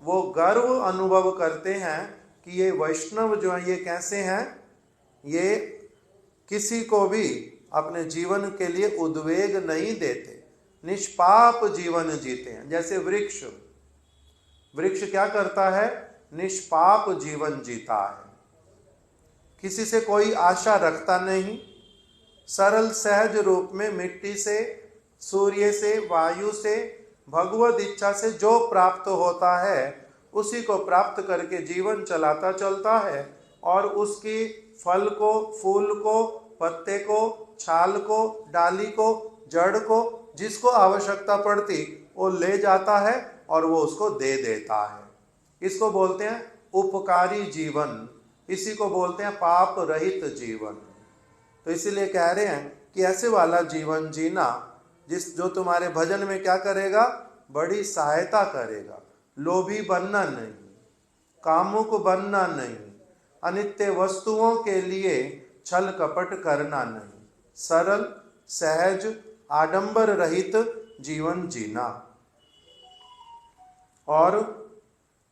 वो गर्व अनुभव करते हैं कि ये वैष्णव जो है ये कैसे हैं? ये किसी को भी अपने जीवन के लिए उद्वेग नहीं देते, निष्पाप जीवन जीते हैं। जैसे वृक्ष, वृक्ष क्या करता है? निष्पाप जीवन जीता है, किसी से कोई आशा रखता नहीं, सरल सहज रूप में मिट्टी से, सूर्य से, वायु से, भगवद इच्छा से जो प्राप्त होता है उसी को प्राप्त करके जीवन चलाता चलता है, और उसकी फल को, फूल को, पत्ते को, छाल को, डाली को, जड़ को जिसको आवश्यकता पड़ती वो ले जाता है और वो उसको दे देता है। इसको बोलते हैं उपकारी जीवन, इसी को बोलते हैं पाप रहित जीवन। तो इसीलिए कह रहे हैं कि ऐसे वाला जीवन जीना जो तुम्हारे भजन में क्या करेगा? बड़ी सहायता करेगा। लोभी बनना नहीं, कामुक बनना नहीं, अनित्य वस्तुओं के लिए छल कपट करना नहीं, सरल सहज आडंबर रहित जीवन जीना। और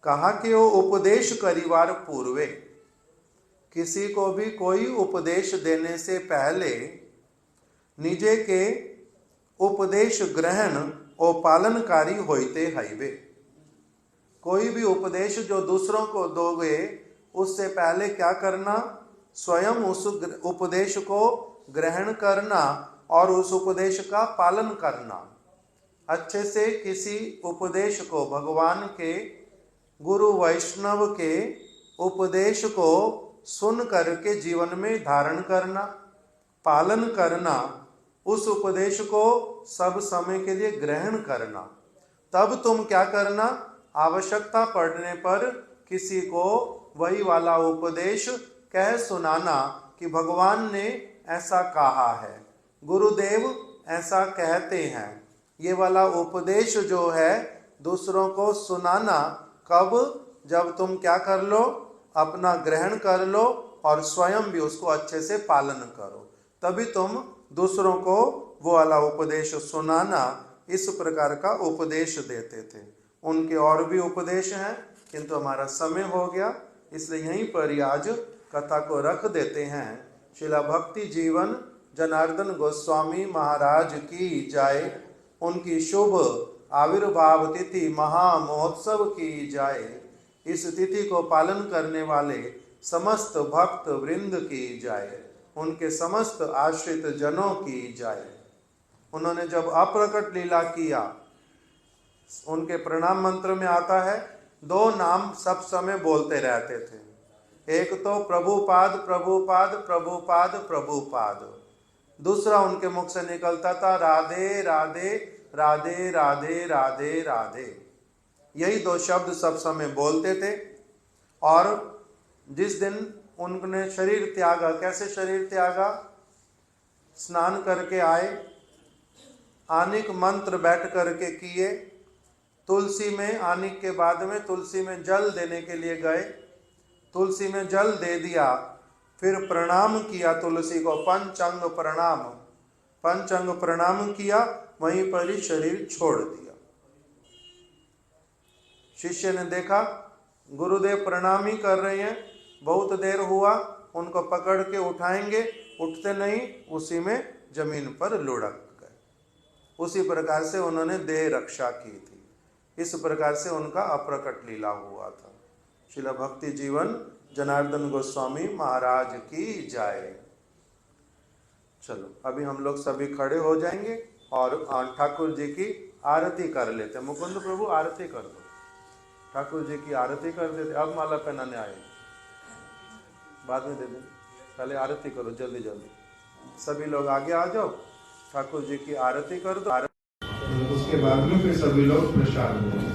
कहा कि वो उपदेश करिवार पूर्वे, किसी को भी कोई उपदेश देने से पहले निजे के उपदेश ग्रहण और पालनकारी होते हईवे। कोई भी उपदेश जो दूसरों को दोगे उससे पहले क्या करना, स्वयं उस उपदेश को ग्रहण करना और उस उपदेश का पालन करना। अच्छे से किसी उपदेश को, भगवान के, गुरु वैष्णव के उपदेश को सुन करके जीवन में धारण करना, पालन करना, उस उपदेश को सब समय के लिए ग्रहण करना। तब तुम क्या करना, आवश्यकता पड़ने पर किसी को वही वाला उपदेश कह सुनाना कि भगवान ने ऐसा कहा है, गुरुदेव ऐसा कहते हैं। ये वाला उपदेश जो है दूसरों को सुनाना, कब, जब तुम क्या कर लो, अपना ग्रहण कर लो और स्वयं भी उसको अच्छे से पालन करो, तभी तुम दूसरों को वो वाला उपदेश सुनाना। इस प्रकार का उपदेश देते थे। उनके और भी उपदेश हैं, किंतु हमारा समय हो गया, इसलिए यहीं पर ही आज कथा को रख देते हैं। शिला भक्ति जीवन जनार्दन गोस्वामी महाराज की जाए, उनकी शुभ आविर्भाव तिथि महामहोत्सव की जाए। इस तिथि को पालन करने वाले समस्त भक्त वृंद की जाए, उनके समस्त आश्रित जनों की जाए। उन्होंने जब अप्रकट लीला किया, उनके प्रणाम मंत्र में आता है 2 नाम सब समय बोलते रहते थे। एक तो प्रभुपाद प्रभुपाद प्रभुपाद प्रभुपाद, दूसरा उनके मुख से निकलता था राधे राधे राधे राधे राधे राधे। यही 2 शब्द सब समय बोलते थे। और जिस दिन उन्होंने शरीर त्यागा, कैसे शरीर त्यागा, स्नान करके आए, आनिक मंत्र बैठ करके किए, तुलसी में, आनिक के बाद में तुलसी में जल देने के लिए गए, तुलसी में जल दे दिया, फिर प्रणाम किया तुलसी को, पंचांग प्रणाम, पंचांग प्रणाम किया, वहीं पर ही शरीर छोड़ दिया। शिष्य ने देखा गुरुदेव प्रणाम ही कर रहे हैं, बहुत देर हुआ, उनको पकड़ के उठाएंगे, उठते नहीं, उसी में जमीन पर लुढ़क गए। उसी प्रकार से उन्होंने देह रक्षा की थी। इस प्रकार से उनका अप्रकट लीला हुआ था। शिला भक्ति जीवन जनार्दन गोस्वामी महाराज की जाए। चलो अभी हम लोग सभी खड़े हो जाएंगे और ठाकुर जी की आरती कर लेते। मुकुंद प्रभु आरती कर दो, ठाकुर जी की आरती कर देते। अब माला पहनाने आए, बाद में दे दें, पहले आरती करो जल्दी जल्दी। सभी लोग आगे आ जाओ, ठाकुर जी की आरती कर दो, उसके बाद में फिर सभी लोग प्रसाद दें।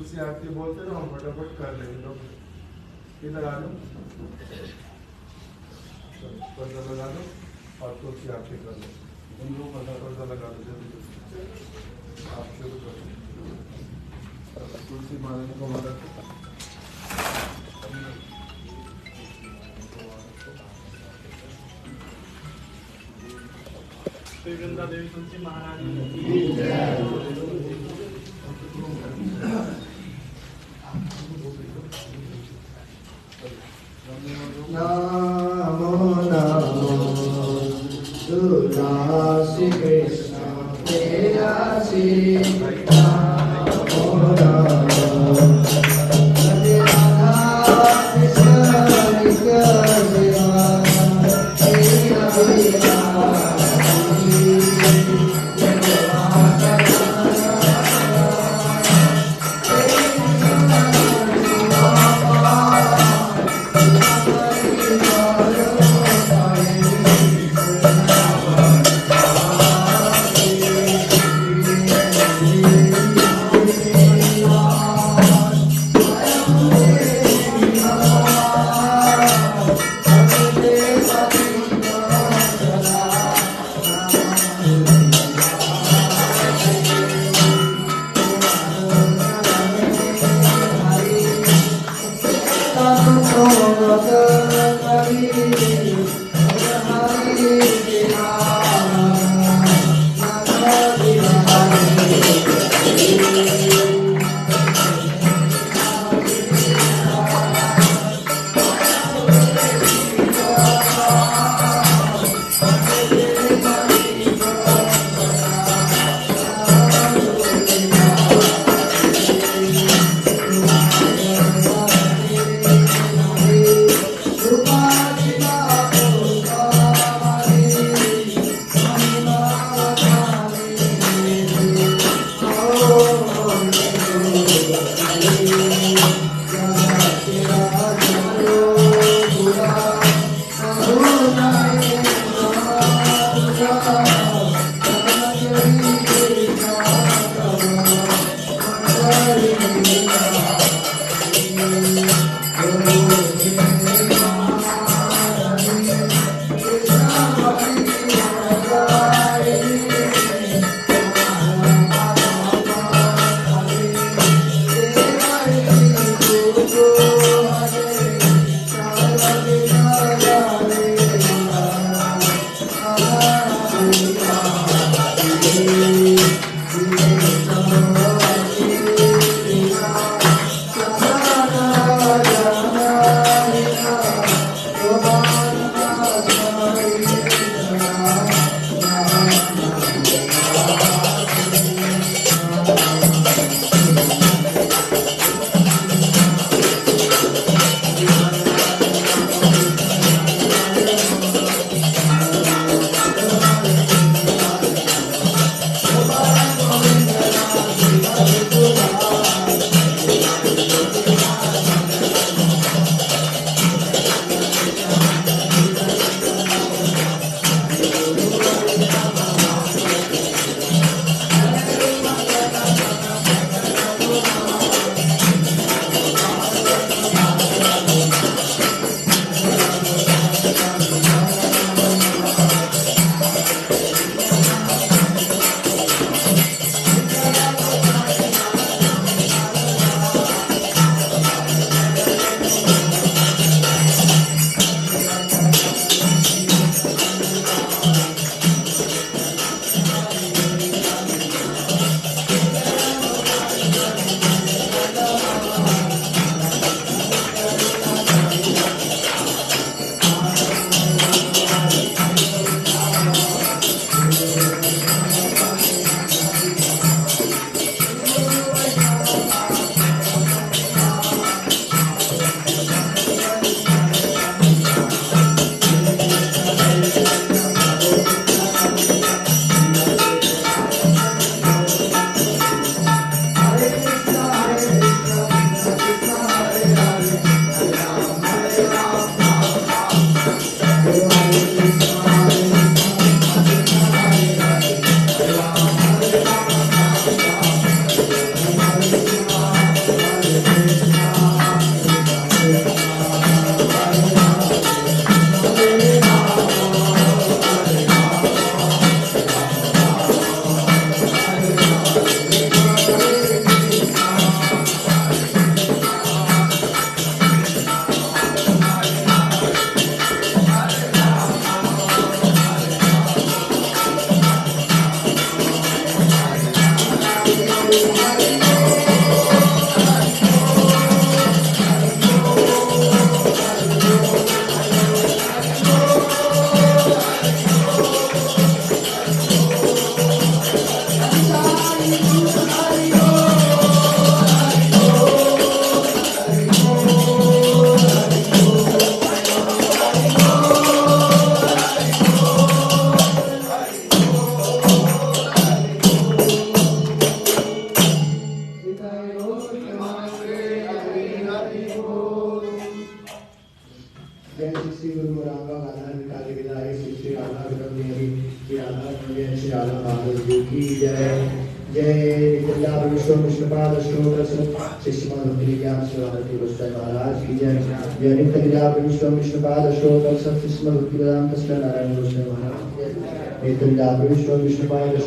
तुलसी आरती बोलते ना, हम फटाफट कर लेंगे लोग। इधर आ लो, पर्दा लगा लो और तुलसी आरती कर लो। पर्दा लगा लो जल्दी, आप शुरू करो। तुलसी मारने को मदद श्री वृंदा देवी तुलसी महारानी की जय। नमो नमो दुर्गा श्री कृष्ण तेरा श्री नमो नमो हरे राधा कृष्ण नित्य सेवा तेरा महाराज की जय। जय नित्यानंद विष्णु विष्णुपाद शिष्य भक्ति ज्ञान शिवाजी गोस्वामी महाराज की जय। जय नित्यानंद विष्णु विष्णुपाद शिष्य भक्ति वेदांत नारायण गोस्वामी महाराज की जय। नित्यानंद विष्णु विष्णुपाद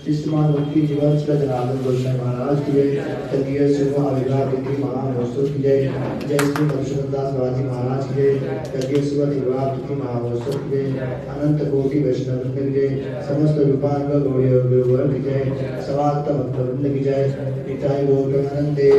शिष्य भक्ति जीवन जनार्दन गोस्वामी महाराज की जय। तदीय शिव अविभाग महामहोत्सव की जय। जय श्री मधुसूदनदास बाबाजी महाराज की जय। तदीय शिव अविभाग महामहोत्सव की जय। अनंत कोटि वैष्णव की जय। समस्त विभाग गौरी की जय। समाप्त भक्त वृंद की जय। निताय गौर आनंदे।